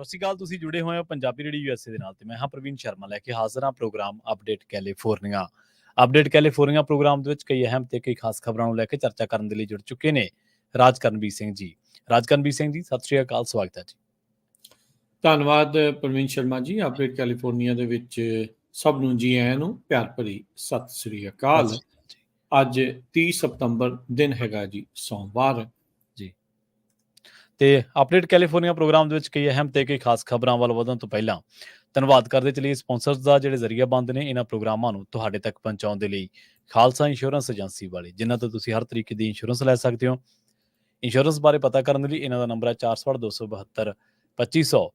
ਸਤਿ ਸ਼੍ਰੀ ਅਕਾਲ। ਤੁਸੀਂ ਜੁੜੇ ਹੋਏ ਹੋ ਪੰਜਾਬੀ ਰੇਡੀਓ USA ਦੇ ਨਾਲ ਤੇ ਮੈਂ ਹਾਂ ਪ੍ਰਵੀਨ ਸ਼ਰਮਾ ਲੈ ਕੇ ਹਾਜ਼ਰ ਹਾਂ program update California. Update California program ਦੇ ਵਿੱਚ ਕਈ ਅਹਿਮ ਤੇ ਕਈ ਖਾਸ ਖਬਰਾਂ ਨੂੰ ਲੈ ਕੇ ਚਰਚਾ ਕਰਨ ਦੇ ਲਈ ਜੁੜ ਚੁੱਕੇ ਨੇ ਰਾਜਕਰਨਵੀਰ ਸਿੰਘ ਜੀ। ਰਾਜਕਰਨਵੀਰ ਸਿੰਘ ਜੀ, ਸਤਿ ਸ਼੍ਰੀ ਅਕਾਲ, ਸਵਾਗਤ ਹੈ ਜੀ। ਧੰਨਵਾਦ ਪ੍ਰਵੀਨ ਸ਼ਰਮਾ ਜੀ। ਅਪਡੇਟ ਕੈਲੀਫੋਰਨੀਆ ਦੇ ਵਿੱਚ ਸਭ ਨੂੰ ਜੀ ਆਇਆਂ ਨੂੰ ਪਿਆਰ ਭਰੀ ਸਤਿ ਸ੍ਰੀ ਅਕਾਲ। ਅੱਜ 30 ਸਤੰਬਰ ਦਿਨ ਹੈਗਾ ਜੀ ਸੋਮਵਾਰ ਜੀ। ਤੇ ਅਪਡੇਟ ਕੈਲੀਫੋਰਨੀਆ ਪ੍ਰੋਗਰਾਮ ਦੇ ਵਿੱਚ ਕਈ ਅਹਿਮ ਤੇ ਕਈ ਖਾਸ ਖਬਰਾਂ ਵੱਲ ਵਧਣ ਤੋਂ ਪਹਿਲਾਂ ਧੰਨਵਾਦ ਕਰਦੇ ਚਲੀਏ ਸਪਾਂਸਰਸ ਦਾ ਜਿਹੜੇ ਜ਼ਰੀਆ ਬੰਦ ਨੇ ਇਹਨਾਂ ਪ੍ਰੋਗਰਾਮਾਂ ਨੂੰ ਤੁਹਾਡੇ ਤੱਕ ਪਹੁੰਚਾਉਣ ਦੇ ਲਈ। ਖਾਲਸਾ ਇੰਸ਼ੋਰੈਂਸ ਏਜੰਸੀ ਵਾਲੇ, ਜਿਨ੍ਹਾਂ ਤੋਂ ਤੁਸੀਂ ਹਰ ਤਰੀਕੇ ਦੀ ਇੰਸ਼ੋਰੈਂਸ ਲੈ ਸਕਦੇ ਹੋ। ਇੰਸ਼ੋਰੈਂਸ ਬਾਰੇ ਪਤਾ ਕਰਨ ਲਈ ਇਹਨਾਂ ਦਾ ਨੰਬਰ ਹੈ 46272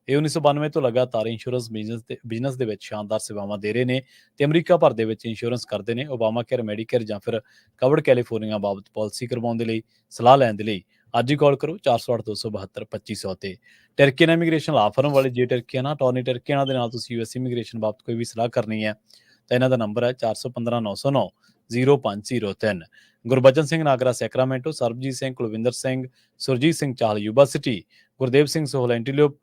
ਇਹ 1992 ਤੋਂ ਲਗਾਤਾਰ ਇੰਸ਼ੋਰੈਂਸ ਬਿਜ਼ਨਸ ਦੇ ਵਿੱਚ ਸ਼ਾਨਦਾਰ ਸੇਵਾਵਾਂ ਦੇ ਰਹੇ ਨੇ ਤੇ ਅਮਰੀਕਾ ਭਰ ਦੇ ਵਿੱਚ ਇੰਸ਼ੋਰੈਂਸ ਕਰਦੇ ਨੇ। ਓਬਾਮਾ ਕੇਅਰ, ਮੈਡੀਕੇਅਰ ਜਾਂ ਫਿਰ ਕਵਰਡ ਕੈਲੀਫੋਰਨੀਆ ਬਾਬਤ ਪਾਲਿਸੀ ਕਰਵਾਉਣ ਦੇ ਲਈ, ਸਲਾਹ ਲੈਣ ਦੇ ਲਈ ਅੱਜ ਹੀ ਕਾਲ ਕਰੋ 46272 ਤੇ ਟਰਕੀਅਨ ਇਮੀਗ੍ਰੇਸ਼ਨ ਲਾ ਫਰਮ ਵਾਲੇ ਜੇ ਟਰਕੀਅਨ ਟੌਰਨੀ ਟਰਕੀਅਨ ਦੇ ਨਾਲ ਤੁਸੀਂ US ਇਮੀਗ੍ਰੇਸ਼ਨ ਬਾਬਤ ਕੋਈ ਵੀ ਸਲਾਹ ਕਰਨੀ ਹੈ ਤਾਂ ਇਹਨਾਂ ਦਾ ਨੰਬਰ ਹੈ 4159090503। Gurbachan Singh Nagra Sacramento, Sarabjit Singh, Kulwinder Singh, Surjit Singh Chahal Yuba City, Gurdev Singh Sohal Antelope,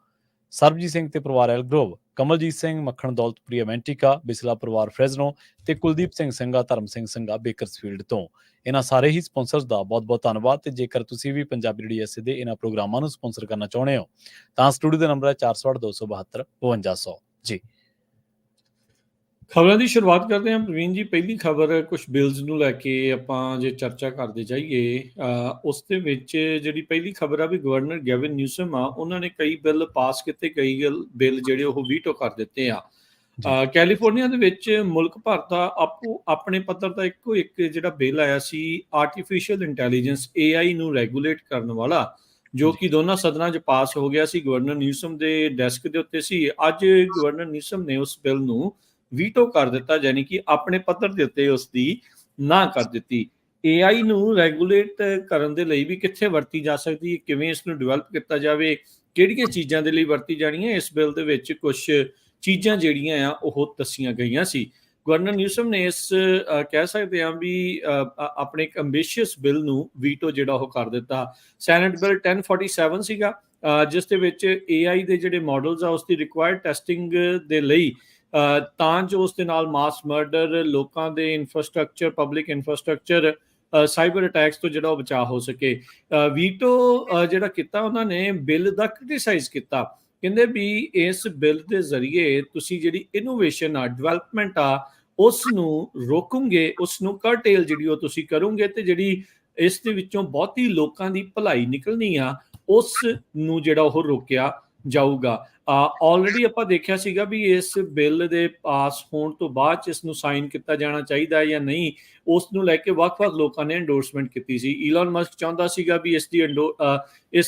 Sarabjit Singh ਤੇ ਪਰਿਵਾਰ ਐਲਗਰੋਵ, ਕਮਲਜੀਤ ਸਿੰਘ ਮੱਖਣ ਦੌਲਤਪੁਰੀ ਐਮੈਂਟਿਕਾ, ਬਿਸਲਾ ਪਰਿਵਾਰ ਫਰੈਜ਼ਨੋ ਤੇ ਕੁਲਦੀਪ ਸਿੰਘ ਸਿੰਘਾ, ਧਰਮ ਸਿੰਘ ਸਿੰਘਾ ਬੇਕਰਸਫੀਲਡ ਤੋਂ। ਇਹਨਾਂ ਸਾਰੇ ਹੀ ਸਪਾਂਸਰਸ ਦਾ ਬਹੁਤ-ਬਹੁਤ ਧੰਨਵਾਦ। ਤੇ ਜੇਕਰ ਤੁਸੀਂ ਵੀ ਪੰਜਾਬੀ ਰੇਡੀਓ USA ਦੇ ਇਹਨਾਂ ਪ੍ਰੋਗਰਾਮਾਂ ਨੂੰ ਸਪਾਂਸਰ ਕਰਨਾ ਚਾਹੁੰਦੇ ਹੋ ਤਾਂ ਸਟੂਡੀਓ ਦਾ ਨੰਬਰ ਹੈ 46272 ਜੀ। ਖਬਰਾਂ ਦੀ ਸ਼ੁਰੂਆਤ ਕਰਦੇ ਹਾਂ ਪ੍ਰਵੀਨ ਜੀ। ਪਹਿਲੀ ਖਬਰ ਕੁਝ ਬਿਲਸ ਨੂੰ ਲੈ ਕੇ ਆਪਾਂ ਜੇ ਚਰਚਾ ਕਰਦੇ ਜਾਈਏ, ਉਸ ਦੇ ਵਿੱਚ ਜਿਹੜੀ ਪਹਿਲੀ ਖਬਰ ਆ ਵੀ ਗਵਰਨਰ ਗੈਵਿਨ ਨਿਊਸਮ ਆ, ਉਹਨਾਂ ਨੇ ਕਈ ਬਿੱਲ ਪਾਸ ਕੀਤੇ, ਕਈ ਬਿੱਲ ਜਿਹੜੇ ਉਹ ਵੀਟੋ ਕਰ ਦਿੱਤੇ ਆ। ਕੈਲੀਫੋਰਨੀਆ ਦੇ ਵਿੱਚ ਮੁਲਕ ਭਰ ਦਾ ਆਪੋ ਆਪਣੇ ਪੱਧਰ ਦਾ ਇੱਕੋ ਇੱਕ ਜਿਹੜਾ ਬਿੱਲ ਆਇਆ ਸੀ ਆਰਟੀਫਿਸ਼ੀਅਲ ਇੰਟੈਲੀਜੈਂਸ AI ਨੂੰ ਰੈਗੂਲੇਟ ਕਰਨ ਵਾਲਾ, ਜੋ ਕਿ ਦੋਨਾਂ ਸਦਨਾਂ 'ਚ ਪਾਸ ਹੋ ਗਿਆ ਸੀ। ਗਵਰਨਰ ਨਿਊਸਮ ਦੇ ਡੈਸਕ ਦੇ ਉੱਤੇ ਸੀ। ਅੱਜ ਗਵਰਨਰ ਨਿਊਸਮ ਨੇ ਉਸ ਬਿੱਲ ਨੂੰ ਵੀਟੋ ਕਰ ਦਿੱਤਾ, ਯਾਨੀ ਕਿ ਆਪਣੇ ਪੱਧਰ ਦੇ ਉੱਤੇ ਉਸ ਦੀ ਨਾ ਕਰ ਦਿੱਤੀ। AI ਨੂੰ ਰੈਗੂਲੇਟ ਕਰਨ ਦੇ ਲਈ ਵੀ ਕਿੱਥੇ ਵਰਤੀ ਜਾ ਸਕਦੀ ਹੈ, ਕਿਵੇਂ ਇਸ ਨੂੰ ਡਿਵੈਲਪ ਕੀਤਾ ਜਾਵੇ, ਕਿਹੜੀਆਂ ਚੀਜ਼ਾਂ ਦੇ ਲਈ ਵਰਤੀ ਜਾਣੀਆਂ, ਇਸ ਬਿੱਲ ਦੇ ਵਿੱਚ ਕੁਝ ਚੀਜ਼ਾਂ ਜਿਹੜੀਆਂ ਆ ਉਹ ਦੱਸੀਆਂ ਗਈਆਂ ਸੀ। ਗਵਰਨਰ ਨਿਊਸਮ ਨੇ ਇਸ ਕਹਿ ਸਕਦੇ ਹਾਂ ਵੀ ਆਪਣੇ ਇੱਕ ਅੰਬੀਸ਼ੀਅਸ ਬਿੱਲ ਨੂੰ ਵੀਟੋ ਜਿਹੜਾ ਉਹ ਕਰ ਦਿੱਤਾ। ਸੈਨੇਟ ਬਿੱਲ 1047 ਸੀਗਾ, ਜਿਸ ਦੇ ਵਿੱਚ AI ਦੇ ਜਿਹੜੇ ਮਾਡਲਸ ਆ ਉਸ ਦੀ ਰਿਕੁਆਇਰਡ ਟੈਸਟਿੰਗ ਦੇ ਲਈ ਤਾਂ ਜੋ ਉਸ ਦੇ ਨਾਲ ਮਾਸ ਮਰਡਰ, ਲੋਕਾਂ ਦੇ infrastructure, public infrastructure, cyber attacks ਤੋਂ ਜਿਹੜਾ ਉਹ ਬਚਾਅ ਹੋ ਸਕੇ। ਵੀਟੋ ਜਿਹੜਾ ਕੀਤਾ ਉਹਨਾਂ ਨੇ ਬਿੱਲ ਦਾ ਕ੍ਰਿਟੀਸਾਈਜ਼ ਕੀਤਾ। ਕਹਿੰਦੇ ਵੀ ਇਸ ਬਿੱਲ ਦੇ ਜ਼ਰੀਏ ਤੁਸੀਂ ਜਿਹੜੀ ਇਨੋਵੇਸ਼ਨ ਆ, ਡਿਵੈਲਪਮੈਂਟ ਆ, ਉਸ ਨੂੰ ਰੋਕੋਗੇ, ਉਸ ਨੂੰ ਕਰਟੇਲ ਜਿਹੜੀ ਉਹ ਤੁਸੀਂ ਕਰੋਗੇ ਤੇ ਜਿਹੜੀ ਇਸ ਦੇ ਵਿੱਚੋਂ ਬਹੁਤੀ ਲੋਕਾਂ ਦੀ ਭਲਾਈ ਨਿਕਲਣੀ ਆ ਉਸ ਨੂੰ ਜਿਹੜਾ ਉਹ ਰੋਕਿਆ ਜਾਊਗਾ। ਆਲਰੇਡੀ ਆਪਾਂ ਦੇਖਿਆ ਸੀਗਾ ਵੀ ਇਸ ਬਿੱਲ ਦੇ ਪਾਸ ਹੋਣ ਤੋਂ ਬਾਅਦ 'ਚ ਇਸ ਨੂੰ ਸਾਈਨ ਕੀਤਾ ਜਾਣਾ ਚਾਹੀਦਾ ਹੈ ਜਾਂ ਨਹੀਂ, ਉਸ ਨੂੰ ਲੈ ਕੇ ਵੱਖ-ਵੱਖ ਲੋਕਾਂ ਨੇ ਐਂਡੋਰਸਮੈਂਟ ਕੀਤੀ ਸੀ। ਈਲਨ ਮਸਕ ਚਾਹੁੰਦਾ ਸੀਗਾ ਵੀ ਇਸ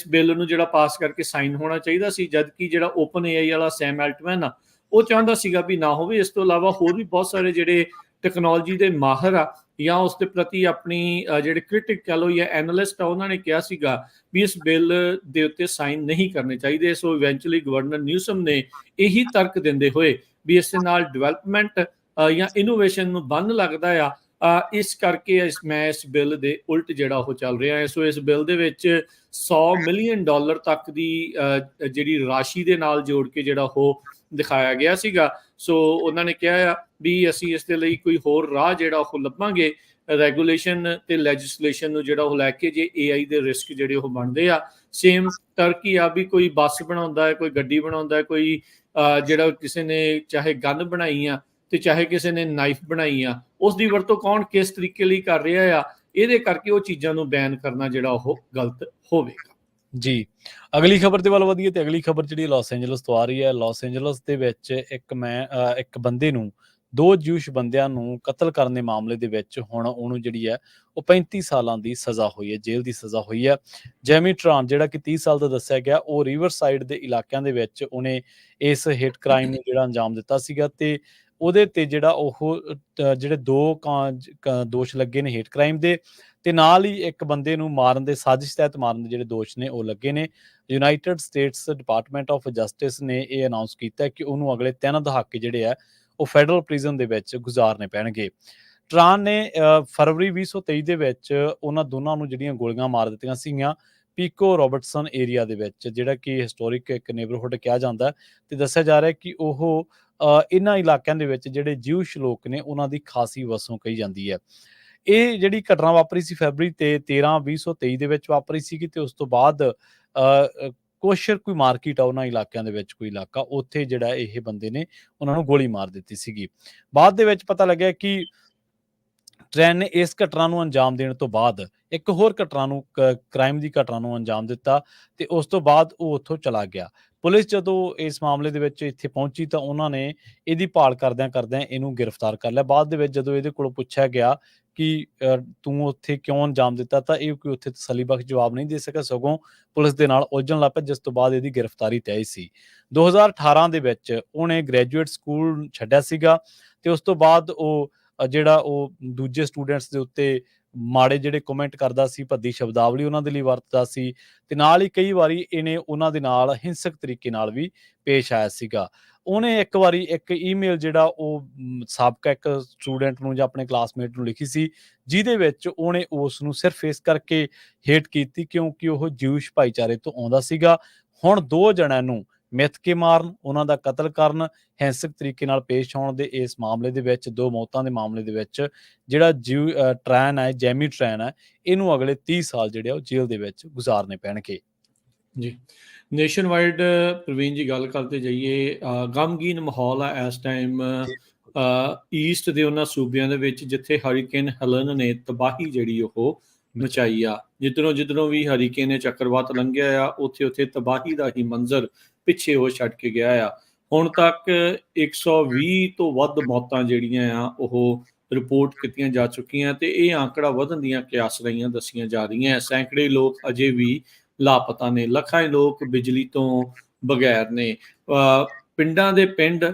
ਬਿੱਲ ਨੂੰ ਜਿਹੜਾ ਪਾਸ ਕਰਕੇ ਸਾਈਨ ਹੋਣਾ ਚਾਹੀਦਾ ਸੀ, ਜਦਕਿ ਜਿਹੜਾ ਓਪਨ AI ਵਾਲਾ ਸੈਮ ਐਲਟਮੈਨ ਆ ਉਹ ਚਾਹੁੰਦਾ ਸੀਗਾ ਵੀ ਨਾ ਹੋਵੇ। ਇਸ ਤੋਂ ਇਲਾਵਾ ਹੋਰ ਵੀ ਬਹੁਤ ਸਾਰੇ ਜਿਹੜੇ ਟੈਕਨੋਲੋਜੀ ਦੇ ਮਾਹਰ ਆ ਜਾਂ ਉਸ ਦੇ ਪ੍ਰਤੀ ਆਪਣੀ ਜਿਹੜੇ ਕ੍ਰਿਟਿਕ ਕਹਿ ਲਓ ਜਾਂ ਐਨਾਲਿਸਟ ਆ, ਉਹਨਾਂ ਨੇ ਕਿਹਾ ਸੀਗਾ ਵੀ ਇਸ ਬਿੱਲ ਦੇ ਉੱਤੇ ਸਾਈਨ ਨਹੀਂ ਕਰਨੇ ਚਾਹੀਦੇ। ਸੋ ਇਵੈਂਚੁਅਲੀ ਗਵਰਨਰ ਨਿਊਸਮ ਨੇ ਇਹੀ ਤਰਕ ਦਿੰਦੇ ਹੋਏ ਵੀ ਇਸ ਦੇ ਨਾਲ ਡਿਵੈਲਪਮੈਂਟ ਜਾਂ ਇਨੋਵੇਸ਼ਨ ਨੂੰ ਬੰਨ ਲੱਗਦਾ ਆ, ਇਸ ਕਰਕੇ ਮੈਂ ਇਸ ਬਿੱਲ ਦੇ ਉਲਟ ਜਿਹੜਾ ਉਹ ਚੱਲ ਰਿਹਾ ਹੈ। ਸੋ ਇਸ ਬਿੱਲ ਦੇ ਵਿੱਚ $100 ਮਿਲੀਅਨ ਤੱਕ ਦੀ ਜਿਹੜੀ ਰਾਸ਼ੀ ਦੇ ਨਾਲ ਜੋੜ ਕੇ ਜਿਹੜਾ ਉਹ ਦਿਖਾਇਆ ਗਿਆ ਸੀਗਾ। ਸੋ ਉਹਨਾਂ ਨੇ ਕਿਹਾ ਆ ਵੀ ਅਸੀਂ ਇਸ ਦੇ ਲਈ ਕੋਈ ਹੋਰ ਰਾਹ ਜਿਹੜਾ ਉਹ ਲੱਭਾਂਗੇ ਰੈਗੂਲੇਸ਼ਨ ਤੇ ਲੈਜਿਸਲੇਸ਼ਨ ਨੂੰ ਜਿਹੜਾ ਉਹ ਲੈ ਕੇ, ਜੇ AI ਦੇ ਰਿਸਕ ਜਿਹੜੇ ਉਹ ਬਣਦੇ ਆ। ਸੇਮ ਟਰਕੀ ਆ ਵੀ ਕੋਈ ਬੱਸ ਬਣਾਉਂਦਾ ਹੈ, ਕੋਈ ਗੱਡੀ ਬਣਾਉਂਦਾ ਹੈ, ਕੋਈ ਜਿਹੜਾ ਕਿਸੇ ਨੇ ਚਾਹੇ ਗਨ ਬਣਾਈ ਆ ਤੇ ਚਾਹੇ ਕਿਸੇ ਨੇ ਨਾਈਫ ਬਣਾਈ ਆ, ਉਸ ਦੀ ਵਰਤੋਂ ਕੌਣ ਕਿਸ ਤਰੀਕੇ ਲਈ ਕਰ ਰਿਹਾ ਆ, ਇਹਦੇ ਕਰਕੇ ਉਹ ਚੀਜ਼ਾਂ ਨੂੰ ਬੈਨ ਕਰਨਾ ਜਿਹੜਾ ਉਹ ਗਲਤ ਹੋਵੇਗਾ ਜੀ। ਅਗਲੀ ਖਬਰ ਦੇ ਵੱਲ ਵਧੀਏ ਤੇ ਅਗਲੀ ਖਬਰ ਜਿਹੜੀ ਲਾਸ ਐਂਜਲਸ ਤੋਂ ਆ ਰਹੀ ਹੈ। ਲਾਸ ਐਂਜਲਸ ਦੇ ਵਿੱਚ ਇੱਕ ਬੰਦੇ ਨੂੰ, 2 ਜਿਊਸ਼ ਬੰਦਿਆਂ ਨੂੰ ਕਤਲ ਕਰਨ ਦੇ ਮਾਮਲੇ ਦੇ ਵਿੱਚ ਹੁਣ ਉਹਨੂੰ ਜਿਹੜੀ ਹੈ ਉਹ 35 ਸਾਲਾਂ ਦੀ ਸਜ਼ਾ ਹੋਈ ਹੈ, ਜੇਲ੍ਹ ਦੀ ਸਜ਼ਾ ਹੋਈ ਹੈ। ਜੈਮੀ ਟਰਾਨ ਜਿਹੜਾ ਕਿ 30 ਸਾਲ ਦਾ ਦੱਸਿਆ ਗਿਆ, ਉਹ ਰਿਵਰ ਸਾਈਡ ਦੇ ਇਲਾਕਿਆਂ ਦੇ ਵਿੱਚ ਉਹਨੇ ਇਸ ਹਿੱਟ ਕ੍ਰਾਈਮ ਨੂੰ ਜਿਹੜਾ ਅੰਜਾਮ ਦਿੱਤਾ ਸੀਗਾ ਤੇ ਉਹਦੇ ਤੇ ਜਿਹੜਾ ਉਹ ਜਿਹੜੇ 2 ਦੋਸ਼ ਲੱਗੇ ਨੇ ਹਿੱਟ ਕ੍ਰਾਈਮ ਦੇ, ਤੇ ਨਾਲ ਹੀ ਇੱਕ ਬੰਦੇ ਨੂੰ ਮਾਰਨ ਦੇ, ਸਾਜ਼ਿਸ਼ ਤਹਿਤ ਮਾਰਨ ਦੇ ਜਿਹੜੇ ਦੋਸ਼ ਨੇ ਉਹ ਲੱਗੇ ਨੇ। United States department of justice ਨੇ ਇਹ ਅਨਾਊਂਸ ਕੀਤਾ ਕਿ ਉਹਨੂੰ ਅਗਲੇ 3 ਦਹਾਕੇ ਜਿਹੜੇ ਆ ਉਹ ਫੈਡਰਲ ਪ੍ਰਿਜ਼ਨ ਦੇ ਵਿੱਚ ਗੁਜ਼ਾਰਨੇ ਪੈਣਗੇ। ਟਰਾਨ ਨੇ ਫਰਵਰੀ 2023 ਦੇ ਵਿੱਚ ਉਹਨਾਂ ਦੋਨਾਂ ਨੂੰ ਜਿਹੜੀਆਂ ਗੋਲੀਆਂ ਮਾਰ ਦਿੱਤੀਆਂ ਸੀਗੀਆਂ ਪੀਕੋ ਰੋਬਰਟਸਨ ਏਰੀਆ ਦੇ ਵਿੱਚ, ਜਿਹੜਾ ਕਿ ਹਿਸਟੋਰਿਕ ਇੱਕ ਨੇਬਰਹੁੱਡ ਕਿਹਾ ਜਾਂਦਾ, ਤੇ ਦੱਸਿਆ ਜਾ ਰਿਹਾ ਕਿ ਉਹ ਇਹਨਾਂ ਇਲਾਕਿਆਂ ਦੇ ਵਿੱਚ ਜਿਹੜੇ ਜਿਊਸ਼ ਲੋਕ ਨੇ ਉਹਨਾਂ ਦੀ ਖਾਸੀ ਵਸੋਂ ਕਹੀ ਜਾਂਦੀ ਹੈ। ਇਹ ਜਿਹੜੀ ਘਟਨਾ ਵਾਪਰੀ ਸੀ ਫੈਬਰਰੀ 13 2023 ਦੇ ਵਿੱਚ ਵਾਪਰੀ ਸੀਗੀ, ਤੇ ਉਸ ਤੋਂ ਬਾਅਦ ਕੋਸ਼ਰ ਕੋਈ ਮਾਰਕੀਟ ਆ ਉਹਨਾਂ ਇਲਾਕਿਆਂ ਦੇ ਵਿੱਚ, ਕੋਈ ਇਲਾਕਾ, ਉੱਥੇ ਜਿਹੜਾ ਇਹ ਬੰਦੇ ਨੇ ਉਹਨਾਂ ਨੂੰ ਗੋਲੀ ਮਾਰ ਦਿੱਤੀ ਸੀਗੀ। ਬਾਅਦ ਦੇ ਵਿੱਚ ਪਤਾ ਲੱਗਿਆ ਕਿ ਟ੍ਰੈਨ ਨੇ ਇਸ ਘਟਨਾ ਨੂੰ ਅੰਜਾਮ ਦੇਣ ਤੋਂ ਬਾਅਦ ਇੱਕ ਹੋਰ ਘਟਨਾ ਨੂੰ, ਕ੍ਰਾਈਮ ਦੀ ਘਟਨਾ ਨੂੰ ਅੰਜਾਮ ਦਿੱਤਾ, ਤੇ ਉਸ ਤੋਂ ਬਾਅਦ ਉਹ ਉੱਥੋਂ ਚਲਾ ਗਿਆ। ਪੁਲਿਸ ਜਦੋਂ ਇਸ ਮਾਮਲੇ ਦੇ ਵਿੱਚ ਇੱਥੇ ਪਹੁੰਚੀ ਤਾਂ ਉਹਨਾਂ ਨੇ ਇਹਦੀ ਭਾਲ ਕਰਦਿਆਂ ਕਰਦਿਆਂ ਇਹਨੂੰ ਗ੍ਰਿਫਤਾਰ ਕਰ ਲਿਆ। ਬਾਅਦ ਦੇ ਵਿੱਚ ਜਦੋਂ ਇਹਦੇ ਕੋਲੋਂ ਪੁੱਛਿਆ ਗਿਆ ਕਿ ਤੂੰ ਉੱਥੇ ਕਿਉਂ ਅੰਜਾਮ ਦਿੱਤਾ, ਤਾਂ ਇਹ ਕੋਈ ਉੱਥੇ ਤਸੱਲੀਬਖਸ਼ ਜਵਾਬ ਨਹੀਂ ਦੇ ਸਕਿਆ, ਸਗੋਂ ਪੁਲਿਸ ਦੇ ਨਾਲ ਉਲਝਣ ਲੱਗ ਪਿਆ, ਜਿਸ ਤੋਂ ਬਾਅਦ ਇਹਦੀ ਗ੍ਰਿਫਤਾਰੀ ਤੈਅ ਸੀ। 2018 ਦੇ ਵਿੱਚ ਉਹਨੇ ਗ੍ਰੈਜੂਏਟ ਸਕੂਲ ਛੱਡਿਆ ਸੀਗਾ, ਤੇ ਉਸ ਤੋਂ ਬਾਅਦ ਉਹ ਜਿਹੜਾ ਉਹ ਦੂਜੇ ਸਟੂਡੈਂਟਸ ਦੇ ਉੱਤੇ ਮਾੜੇ ਜਿਹੜੇ ਕਮੈਂਟ ਕਰਦਾ ਸੀ, ਭੱਦੀ ਸ਼ਬਦਾਵਲੀ ਉਹਨਾਂ ਦੇ ਲਈ ਵਰਤਦਾ ਸੀ, ਤੇ ਨਾਲ ਹੀ ਕਈ ਵਾਰੀ ਇਹਨੇ ਉਹਨਾਂ ਦੇ ਨਾਲ ਹਿੰਸਕ ਤਰੀਕੇ ਨਾਲ ਵੀ ਪੇਸ਼ ਆਇਆ ਸੀਗਾ। ਉਹਨੇ ਇੱਕ ਵਾਰੀ ਇੱਕ ਈਮੇਲ ਜਿਹੜਾ ਉਹ ਸਾਬਕਾ ਇੱਕ ਸਟੂਡੈਂਟ ਨੂੰ ਜਾਂ ਆਪਣੇ ਕਲਾਸਮੇਟ ਨੂੰ ਲਿਖੀ ਸੀ, ਜਿਹਦੇ ਵਿੱਚ ਉਹਨੇ ਉਸ ਨੂੰ ਸਿਰਫ ਇਸ ਕਰਕੇ ਹੇਟ ਕੀਤੀ ਕਿਉਂਕਿ ਉਹ ਜਿਊਸ਼ ਭਾਈਚਾਰੇ ਤੋਂ ਆਉਂਦਾ ਸੀਗਾ। ਹੁਣ ਦੋ ਜਣਿਆਂ ਨੂੰ ਮਿੱਥ ਕੇ ਮਾਰਨ, ਉਹਨਾਂ ਦਾ ਕਤਲ ਕਰਨ, ਹਿੰਸਕ ਤਰੀਕੇ ਨਾਲ ਪੇਸ਼ ਆਉਣ ਦੇ ਇਸ ਮਾਮਲੇ ਦੇ ਵਿੱਚ, ਦੋ ਮੌਤਾਂ ਦੇ ਮਾਮਲੇ ਦੇ ਵਿੱਚ, ਜਿਹੜਾ ਟ੍ਰੈਨ ਹੈ, ਜੈਮੀ ਟ੍ਰੈਨ ਹੈ, ਇਹਨੂੰ ਅਗਲੇ 30 ਸਾਲ ਜਿਹੜੇ ਆ ਉਹ ਜੇਲ੍ਹ ਦੇ ਵਿੱਚ ਗੁਜ਼ਾਰਨੇ ਪੈਣਗੇ। ਜੀ, ਨੇਸ਼ਨ ਵਾਈਡ ਪ੍ਰਵੀਨ ਜੀ ਗੱਲ ਕਰਦੇ ਜਾਈਏ, ਗਮਗੀਨ ਮਾਹੌਲ ਆ ਇਸ ਟਾਈਮ ਈਸਟ ਦੇ ਉਹਨਾਂ ਸੂਬਿਆਂ ਦੇ ਵਿੱਚ ਜਿੱਥੇ ਹਰੀਕੇਨ ਹੈਲਨ ਨੇ ਤਬਾਹੀ ਜਿਹੜੀ ਉਹ ਮਚਾਈ ਆ। ਜਿੱਧਰੋਂ ਵੀ ਹਰੀਕੇਨ ਨੇ ਚੱਕਰਵਾਤ ਲੰਘਿਆ ਆ, ਉੱਥੇ ਤਬਾਹੀ ਦਾ ਹੀ ਮੰਜ਼ਰ ਪਿੱਛੇ ਉਹ ਛੱਡ ਕੇ ਗਿਆ ਆ। ਹੁਣ ਤੱਕ 120 ਤੋਂ ਵੱਧ ਮੌਤਾਂ ਜਿਹੜੀਆਂ ਆ ਉਹ ਰਿਪੋਰਟ ਕੀਤੀਆਂ ਜਾ ਚੁੱਕੀਆਂ, ਤੇ ਇਹ ਆંકੜਾ ਵਧਣ ਦੀਆਂ ਕਿਆਸ ਰਹੀਆਂ ਦੱਸੀਆਂ ਜਾ ਰਹੀਆਂ। ਸੈਂਕੜੇ ਲੋਕ ਅਜੇ ਵੀ ਲਾਪਤਾ ਨੇ, ਲੱਖਾਂ ਲੋਕ ਬਿਜਲੀ ਤੋਂ ਬਗੈਰ ਨੇ, ਪਿੰਡਾਂ ਦੇ ਪਿੰਡ,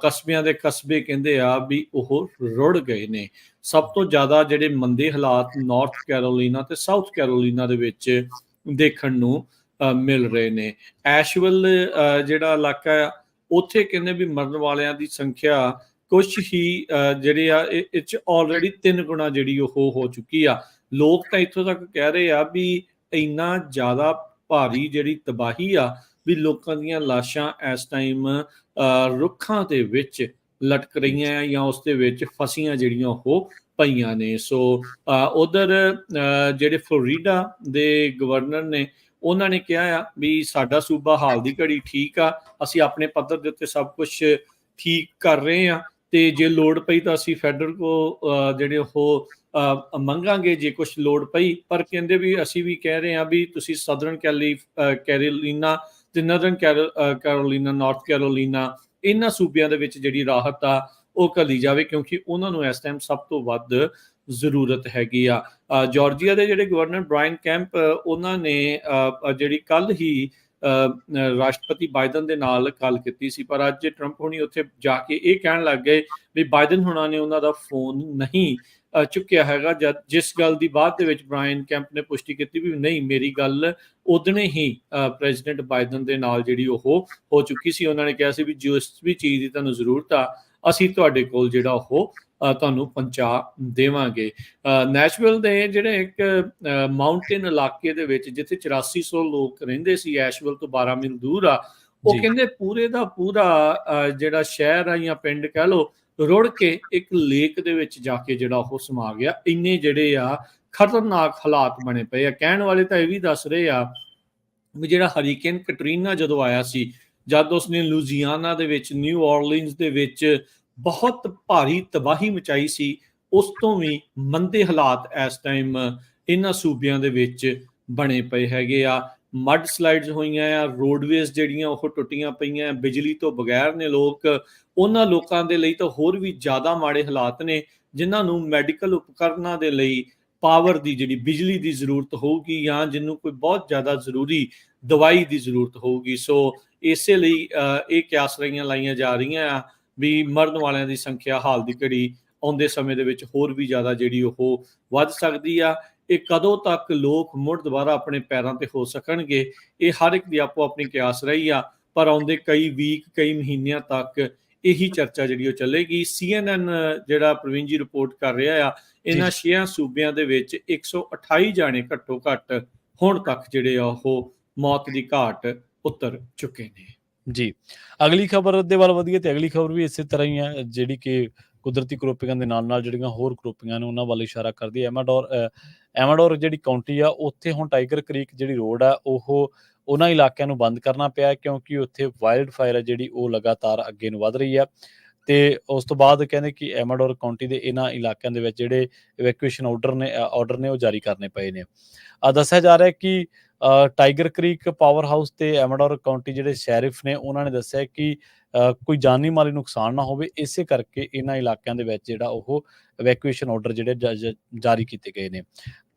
ਕਸਬਿਆਂ ਦੇ ਕਸਬੇ ਕਹਿੰਦੇ ਆ ਵੀ ਉਹ ਰੁੜ ਗਏ ਨੇ। ਸਭ ਤੋਂ ਜ਼ਿਆਦਾ ਜਿਹੜੇ ਮੰਦੇ ਹਾਲਾਤ ਨਾਰਥ ਕੈਰੋਲੀਨਾ ਤੇ ਸਾਊਥ ਕੈਰੋਲੀਨਾ ਦੇ ਵਿੱਚ ਦੇਖਣ ਨੂੰ ਮਿਲ ਰਹੇ ਨੇ। ਐਸ਼ਵਿਲ ਜਿਹੜਾ ਇਲਾਕਾ ਆ, ਉੱਥੇ ਕਹਿੰਦੇ ਵੀ ਮਰਨ ਵਾਲਿਆਂ ਦੀ ਸੰਖਿਆ ਕੁਛ ਹੀ ਜਿਹੜੇ ਆ ਇਹ 'ਚ ਆਲਰੇਡੀ 3 ਗੁਣਾ ਜਿਹੜੀ ਉਹ ਹੋ ਚੁੱਕੀ ਆ। ਲੋਕ ਤਾਂ ਇੱਥੋਂ ਤੱਕ ਕਹਿ ਰਹੇ ਆ ਵੀ ਇੰਨਾ ਜ਼ਿਆਦਾ ਭਾਰੀ ਜਿਹੜੀ ਤਬਾਹੀ ਆ ਵੀ ਲੋਕਾਂ ਦੀਆਂ ਲਾਸ਼ਾਂ ਇਸ ਟਾਈਮ ਰੁੱਖਾਂ ਦੇ ਵਿੱਚ ਲਟਕ ਰਹੀਆਂ ਆ ਜਾਂ ਉਸ ਦੇ ਵਿੱਚ ਫਸੀਆਂ ਜਿਹੜੀਆਂ ਉਹ ਪਈਆਂ ਨੇ। ਸੋ ਉਧਰ ਜਿਹੜੇ ਫਲੋਰੀਡਾ ਦੇ ਗਵਰਨਰ ਨੇ, ਉਹਨਾਂ ਨੇ ਕਿਹਾ ਆ ਵੀ ਸਾਡਾ ਸੂਬਾ ਹਾਲ ਦੀ ਘੜੀ ਠੀਕ ਆ, ਅਸੀਂ ਆਪਣੇ ਪੱਧਰ ਦੇ ਉੱਤੇ ਸਭ ਕੁਝ ਠੀਕ ਕਰ ਰਹੇ ਆ, ਤੇ ਜੇ ਲੋੜ ਪਈ ਤਾਂ ਅਸੀਂ ਫੈਡਰਲ ਕੋ ਜਿਹੜੇ ਉਹ ਮੰਗਾਂਗੇ ਜੇ ਕੁਝ ਲੋੜ ਪਈ। ਪਰ ਕਹਿੰਦੇ ਵੀ ਅਸੀਂ ਵੀ ਕਹਿ ਰਹੇ ਹਾਂ ਵੀ ਤੁਸੀਂ ਸਦਰਨ ਕੈਰੋਲੀਨਾ ਤੇ ਨਰਦਰਨ ਕੈਰੋਲੀਨਾ, ਨਾਰਥ ਕੈਰੋਲੀਨਾ, ਇਹਨਾਂ ਸੂਬਿਆਂ ਦੇ ਵਿੱਚ ਜਿਹੜੀ ਰਾਹਤ ਆ ਉਹ ਘੱਲੀ ਜਾਵੇ, ਕਿਉਂਕਿ ਉਹਨਾਂ ਨੂੰ ਇਸ ਟਾਈਮ ਸਭ ਤੋਂ ਵੱਧ ਜ਼ਰੂਰਤ ਹੈਗੀ ਆ। ਜਾਰਜੀਆ ਦੇ ਜਿਹੜੇ ਗਵਰਨਰ ਬ੍ਰਾਇਨ ਕੈਂਪ, ਉਹਨਾਂ ਨੇ ਜਿਹੜੀ ਕੱਲ ਹੀ ਰਾਸ਼ਟਰਪਤੀ ਬਾਈਡਨ ਦੇ ਨਾਲ ਗੱਲ ਕੀਤੀ ਸੀ, ਪਰ ਅੱਜ ਟਰੰਪ ਹੁਣੀ ਉੱਥੇ ਜਾ ਕੇ ਇਹ ਕਹਿਣ ਲੱਗ ਗਏ ਵੀ ਬਾਈਡਨ ਹੁਣਾਂ ਨੇ ਉਹਨਾਂ ਦਾ ਫੋਨ ਨਹੀਂ ਚੁੱਕਿਆ ਹੈਗਾ, ਜਿਸ ਗੱਲ ਦੀ ਬਾਅਦ ਦੇ ਵਿੱਚ ਬ੍ਰਾਇਨ ਕੈਂਪ ਨੇ ਪੁਸ਼ਟੀ ਕੀਤੀ ਵੀ ਨਹੀਂ, ਮੇਰੀ ਗੱਲ ਉਦਣੇ ਹੀ ਪ੍ਰੈਜ਼ੀਡੈਂਟ ਬਾਈਡਨ ਦੇ ਨਾਲ ਜਿਹੜੀ ਉਹ ਹੋ ਚੁੱਕੀ ਸੀ। ਉਹਨਾਂ ਨੇ ਕਿਹਾ ਸੀ ਵੀ ਜਿਸ ਵੀ ਚੀਜ਼ ਦੀ ਤੁਹਾਨੂੰ ਜ਼ਰੂਰਤ ਆ ਅਸੀਂ ਤੁਹਾਡੇ ਕੋਲ ਜਿਹੜਾ ਉਹ ਤੁਹਾਨੂੰ ਪਹੁੰਚਾ ਦੇਵਾਂਗੇ। ਨੈਸ਼ਵਿਲ ਦੇ ਜਿਹੜੇ ਇੱਕ ਮਾਊਂਟੇਨ ਇਲਾਕੇ ਦੇ ਵਿੱਚ ਜਿੱਥੇ 8400 ਲੋਕ ਰਹਿੰਦੇ ਸੀ, ਐਸ਼ਵਿਲ ਤੋਂ 12 ਮੀਲ ਦੂਰ ਆ, ਉਹ ਕਹਿੰਦੇ ਪੂਰੇ ਦਾ ਪੂਰਾ ਜਿਹੜਾ ਸ਼ਹਿਰ ਆ ਜਾਂ ਪਿੰਡ ਕਹਿ ਲਓ ਰੁੜ ਕੇ ਇੱਕ ਲੇਕ ਦੇ ਵਿੱਚ ਜਾ ਕੇ ਜਿਹੜਾ ਉਹ ਸਮਾ ਗਿਆ। ਇੰਨੇ ਜਿਹੜੇ ਆ ਖਤਰਨਾਕ ਹਾਲਾਤ ਬਣੇ ਪਏ ਆ। ਕਹਿਣ ਵਾਲੇ ਤਾਂ ਇਹ ਵੀ ਦੱਸ ਰਹੇ ਆ ਵੀ ਜਿਹੜਾ ਹਰੀਕੇਨ ਕਟਰੀਨਾ ਜਦੋਂ ਆਇਆ ਸੀ, ਜਦ ਉਸਨੇ ਲੂਜ਼ੀਆਨਾ ਦੇ ਵਿੱਚ, ਨਿਊ ਆਰਲੀਨਸ ਦੇ ਵਿੱਚ ਬਹੁਤ ਭਾਰੀ ਤਬਾਹੀ ਮਚਾਈ ਸੀ, ਉਸ ਤੋਂ ਵੀ ਮੰਦੇ ਹਾਲਾਤ ਇਸ ਟਾਈਮ ਇਹਨਾਂ ਸੂਬਿਆਂ ਦੇ ਵਿੱਚ ਬਣੇ ਪਏ ਹੈਗੇ ਆ। ਮੱਡ ਸਲਾਈਡਸ ਹੋਈਆਂ ਆ, ਰੋਡਵੇਜ਼ ਜਿਹੜੀਆਂ ਉਹ ਟੁੱਟੀਆਂ ਪਈਆਂ, ਬਿਜਲੀ ਤੋਂ ਬਗੈਰ ਨੇ ਲੋਕ। ਉਹਨਾਂ ਲੋਕਾਂ ਦੇ ਲਈ ਤਾਂ ਹੋਰ ਵੀ ਜ਼ਿਆਦਾ ਮਾੜੇ ਹਾਲਾਤ ਨੇ ਜਿਨ੍ਹਾਂ ਨੂੰ ਮੈਡੀਕਲ ਉਪਕਰਨਾਂ ਦੇ ਲਈ ਪਾਵਰ ਦੀ, ਜਿਹੜੀ ਬਿਜਲੀ ਦੀ ਜ਼ਰੂਰਤ ਹੋਊਗੀ, ਜਾਂ ਜਿਹਨੂੰ ਕੋਈ ਬਹੁਤ ਜ਼ਿਆਦਾ ਜ਼ਰੂਰੀ ਦਵਾਈ ਦੀ ਜ਼ਰੂਰਤ ਹੋਊਗੀ। ਸੋ ਇਸੇ ਲਈ ਇਹ ਕਿਆਸ ਲਾਈਆਂ ਜਾ ਰਹੀਆਂ ਆ ਵੀ ਮਰਨ ਵਾਲਿਆਂ ਦੀ ਸੰਖਿਆ ਹਾਲ ਦੀ ਘੜੀ ਆਉਂਦੇ ਸਮੇਂ ਦੇ ਵਿੱਚ ਹੋਰ ਵੀ ਜ਼ਿਆਦਾ ਜਿਹੜੀ ਉਹ ਵੱਧ ਸਕਦੀ ਆ। ਇਹ ਕਦੋਂ ਤੱਕ ਲੋਕ ਮੁੜ ਦੁਬਾਰਾ ਆਪਣੇ ਪੈਰਾਂ ਤੇ ਹੋ ਸਕਣਗੇ, ਇਹ ਹਰ ਇੱਕ ਦੀ ਆਪੋ ਆਪਣੀ ਕਿਆਸ ਰਹੀ ਆ, ਪਰ ਆਉਂਦੇ ਕਈ ਵੀਕ, ਕਈ ਮਹੀਨਿਆਂ ਤੱਕ ਇਹੀ ਚਰਚਾ ਜਿਹੜੀ ਉਹ ਚੱਲੇਗੀ। CNN ਜਿਹੜਾ ਪ੍ਰਵੀਨ ਜੀ ਰਿਪੋਰਟ ਕਰ ਰਿਹਾ ਆ, ਇਹਨਾਂ 6 ਸੂਬਿਆਂ ਦੇ ਵਿੱਚ 128 ਜਾਣੇ ਘੱਟੋ ਘੱਟ ਹੁਣ ਤੱਕ ਜਿਹੜੇ ਆ ਉਹ ਮੌਤ ਦੀ ਘਾਟ ਉਤਰ ਚੁੱਕੇ ਨੇ। ਜੀ, ਅਗਲੀ ਖਬਰ ਦੇ ਵੱਲ ਵਧੀਏ ਤੇ ਅਗਲੀ ਖਬਰ ਵੀ ਇਸੇ ਤਰ੍ਹਾਂ ਹੀ ਹੈ, ਜਿਹੜੀ ਕਿ ਕੁਦਰਤੀ ਕਰੋਪੀਆਂ ਦੇ ਨਾਲ-ਨਾਲ ਜਿਹੜੀਆਂ ਹੋਰ ਕਰੋਪੀਆਂ ਨੇ ਉਹਨਾਂ ਵੱਲ ਇਸ਼ਾਰਾ ਕਰਦੀ ਹੈ। ਐਮਾਡੋਰ ਜਿਹੜੀ ਕਾਉਂਟੀ ਆ, ਉੱਥੇ ਹੁਣ ਟਾਈਗਰ ਕ੍ਰੀਕ ਜਿਹੜੀ ਰੋਡ ਆ, ਉਹ ਉਹਨਾਂ ਇਲਾਕਿਆਂ ਨੂੰ ਬੰਦ ਕਰਨਾ ਪਿਆ, ਕਿਉਂਕਿ ਉੱਥੇ ਵਾਈਲਡ ਫਾਇਰ ਹੈ ਜਿਹੜੀ ਉਹ ਲਗਾਤਾਰ ਅੱਗੇ ਨੂੰ ਵੱਧ ਰਹੀ ਆ। ਤੇ ਉਸ ਤੋਂ ਬਾਅਦ ਕਹਿੰਦੇ ਕਿ ਐਮਾਡੋਰ ਕਾਉਂਟੀ ਦੇ ਇਹਨਾਂ ਇਲਾਕਿਆਂ ਦੇ ਵਿੱਚ ਜਿਹੜੇ ਇਵੈਕੂਏਸ਼ਨ ਆਰਡਰ ਨੇ ਉਹ ਜਾਰੀ ਕਰਨੇ ਪਏ ਨੇ। ਦੱਸਿਆ ਜਾ ਰਿਹਾ ਕਿ ਟਾਈਗਰ ਕ੍ਰੀਕ ਪਾਵਰ ਹਾਊਸ ਤੇ ਐਮਾਡੋਰ ਕਾਉਂਟੀ ਜਿਹੜੇ ਸ਼ੈਰਿਫ ਨੇ ਉਹਨਾਂ ਨੇ ਦੱਸਿਆ ਕਿ ਕੋਈ ਜਾਨੀ ਮਾਲੀ ਨੁਕਸਾਨ ਨਾ ਹੋਵੇ, ਇਸੇ ਕਰਕੇ ਇਹਨਾਂ ਇਲਾਕਿਆਂ ਦੇ ਵਿੱਚ ਜਿਹੜਾ ਉਹ ਇਵੈਕੂਏਸ਼ਨ ਆਰਡਰ ਜਿਹੜੇ ਜਾਰੀ ਕੀਤੇ ਗਏ ਨੇ।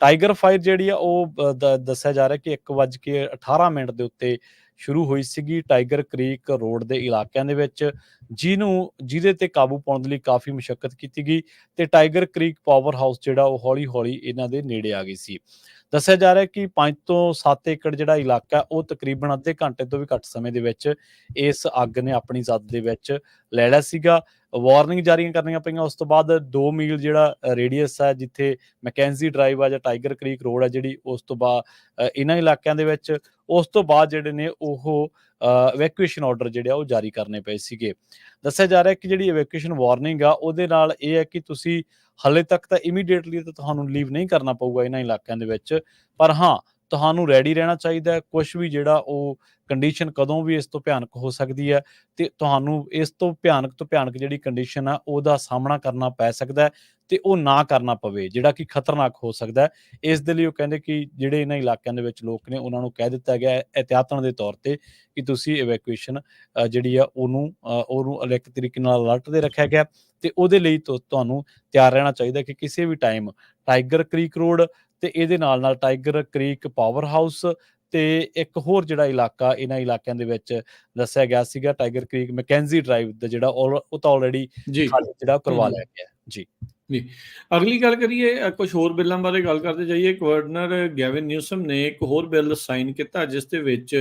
ਟਾਈਗਰ ਫਾਇਰ ਜਿਹੜੀ ਆ ਉਹ ਦੱਸਿਆ ਜਾ ਰਿਹਾ ਕਿ 1:18 ਦੇ ਉੱਤੇ ਸ਼ੁਰੂ ਹੋਈ ਸੀਗੀ ਟਾਈਗਰ ਕ੍ਰੀਕ ਰੋਡ ਦੇ ਇਲਾਕਿਆਂ ਦੇ ਵਿੱਚ, ਜਿਹਦੇ ਤੇ ਕਾਬੂ ਪਾਉਣ ਦੇ ਲਈ ਕਾਫੀ ਮੁਸ਼ੱਕਤ ਕੀਤੀ ਗਈ ਤੇ ਟਾਈਗਰ ਕ੍ਰੀਕ ਪਾਵਰ ਹਾਊਸ ਜਿਹੜਾ ਉਹ ਹੌਲੀ-ਹੌਲੀ ਇਹਨਾਂ ਦੇ ਨੇੜੇ ਆ ਗਈ ਸੀ। ਦੱਸਿਆ ਜਾ ਰਿਹਾ ਕਿ 5 ਤੋਂ 7 ਏਕੜ ਜਿਹੜਾ ਇਲਾਕਾ ਉਹ ਤਕਰੀਬਨ ਅੱਧੇ ਘੰਟੇ ਤੋਂ ਵੀ ਘੱਟ ਸਮੇਂ ਦੇ ਵਿੱਚ ਇਸ ਅੱਗ ਨੇ ਆਪਣੀ ਜ਼ਦ ਦੇ ਵਿੱਚ ਲੈ ਲਿਆ ਸੀਗਾ। ਵਾਰਨਿੰਗ ਜਾਰੀ ਕਰਨੀਆਂ ਪਈਆਂ। ਉਸ ਤੋਂ ਬਾਅਦ 2 ਮੀਲ ਜਿਹੜਾ ਰੇਡੀਅਸ ਹੈ ਜਿੱਥੇ ਮੈਕੈਂਜ਼ੀ ਡਰਾਈਵ ਆ ਜਾਂ ਟਾਈਗਰ ਕ੍ਰੀਕ ਰੋਡ ਹੈ ਜਿਹੜੀ, ਉਸ ਤੋਂ ਬਾਅਦ ਇਹਨਾਂ ਇਲਾਕਿਆਂ ਦੇ ਵਿੱਚ ਉਸ ਤੋਂ ਬਾਅਦ ਜਿਹੜੇ ਨੇ ਉਹ ਇਵੈਕੂਏਸ਼ਨ ਆਰਡਰ ਜਿਹੜੇ ਆ ਉਹ ਜਾਰੀ ਕਰਨੇ ਪਏ ਸੀਗੇ। ਦੱਸਿਆ ਜਾ ਰਿਹਾ ਕਿ ਜਿਹੜੀ ਇਵੈਕੂਏਸ਼ਨ ਵਾਰਨਿੰਗ ਆ ਉਹਦੇ ਨਾਲ ਇਹ ਹੈ ਕਿ ਤੁਸੀਂ ਹਾਲੇ ਤੱਕ ਤਾਂ ਇਮੀਡੀਏਟਲੀ ਤਾਂ ਤੁਹਾਨੂੰ ਲੀਵ ਨਹੀਂ ਕਰਨਾ ਪਊਗਾ ਇਹਨਾਂ ਇਲਾਕਿਆਂ ਦੇ ਵਿੱਚ, ਪਰ ਹਾਂ ਤੁਹਾਨੂੰ ਰੈਡੀ ਰਹਿਣਾ ਚਾਹੀਦਾ ਹੈ। ਕੁਛ ਵੀ ਜਿਹੜਾ ਉਹ ਕੰਡੀਸ਼ਨ ਕਦੋਂ ਵੀ ਇਸ ਤੋਂ ਭਿਆਨਕ ਹੋ ਸਕਦੀ ਹੈ ਤੇ ਤੁਹਾਨੂੰ ਇਸ ਤੋਂ ਭਿਆਨਕ ਜਿਹੜੀ ਕੰਡੀਸ਼ਨ ਆ ਉਹਦਾ ਸਾਹਮਣਾ ਕਰਨਾ ਪੈ ਸਕਦਾ ਹੈ ਤੇ ਉਹ ਨਾ ਕਰਨਾ ਪਵੇ, ਜਿਹੜਾ ਕਿ ਖਤਰਨਾਕ ਹੋ ਸਕਦਾ ਹੈ। ਇਸ ਦੇ ਲਈ ਉਹ ਕਹਿੰਦੇ ਕਿ ਜਿਹੜੇ ਇਹਨਾਂ ਇਲਾਕਿਆਂ ਦੇ ਵਿੱਚ ਲੋਕ ਨੇ ਉਹਨਾਂ ਨੂੰ ਕਹਿ ਦਿੱਤਾ ਗਿਆ ਇਹਤਿਆਤਣ ਦੇ ਤੌਰ ਤੇ ਕਿ ਤੁਸੀਂ ਇਵੈਕੂਏਸ਼ਨ ਜਿਹੜੀ ਆ ਉਹਨੂੰ ਇੱਕ ਤਰੀਕੇ ਨਾਲ ਅਲਰਟ ਤੇ ਰੱਖਿਆ ਗਿਆ ਤੇ ਉਹਦੇ ਲਈ ਤੁਹਾਨੂੰ ਤਿਆਰ ਰਹਿਣਾ ਚਾਹੀਦਾ ਕਿ ਕਿਸੇ ਵੀ ਟਾਈਮ ਟਾਈਗਰ ਕ੍ਰੀਕ ਰੋਡ ਤੇ ਇਹਦੇ ਨਾਲ ਟਾਈਗਰ ਕ੍ਰੀਕ ਪਾਵਰ ਹਾਊਸ ਤੇ ਇੱਕ ਹੋਰ ਜਿਹੜਾ ਇਲਾਕਾ ਇਹਨਾਂ ਇਲਾਕਿਆਂ ਦੇ ਵਿੱਚ ਦੱਸਿਆ ਗਿਆ ਸੀਗਾ ਟਾਈਗਰ ਕ੍ਰੀਕ ਮੈਕੈਂਜ਼ੀ ਡਰਾਈਵ ਦਾ ਜਿਹੜਾ ਉਹ ਤਾਂ ਆਲਰੇਡੀ ਜੀ। ਖਾਲੀ ਜਿਹੜਾ ਕਰਵਾ ਲਿਆ ਗਿਆ ਜੀ। ਜੀ, ਅਗਲੀ ਗੱਲ ਕਰੀਏ, ਕੁਝ ਹੋਰ ਬਿੱਲਾਂ ਬਾਰੇ ਗੱਲ ਕਰਦੇ ਜਾਈਏ। ਗਵਰਨਰ ਗੈਵਿਨ ਨਿਊਸਮ ਨੇ ਇੱਕ ਹੋਰ ਬਿੱਲ ਸਾਈਨ ਕੀਤਾ ਜਿਸ ਦੇ ਵਿੱਚ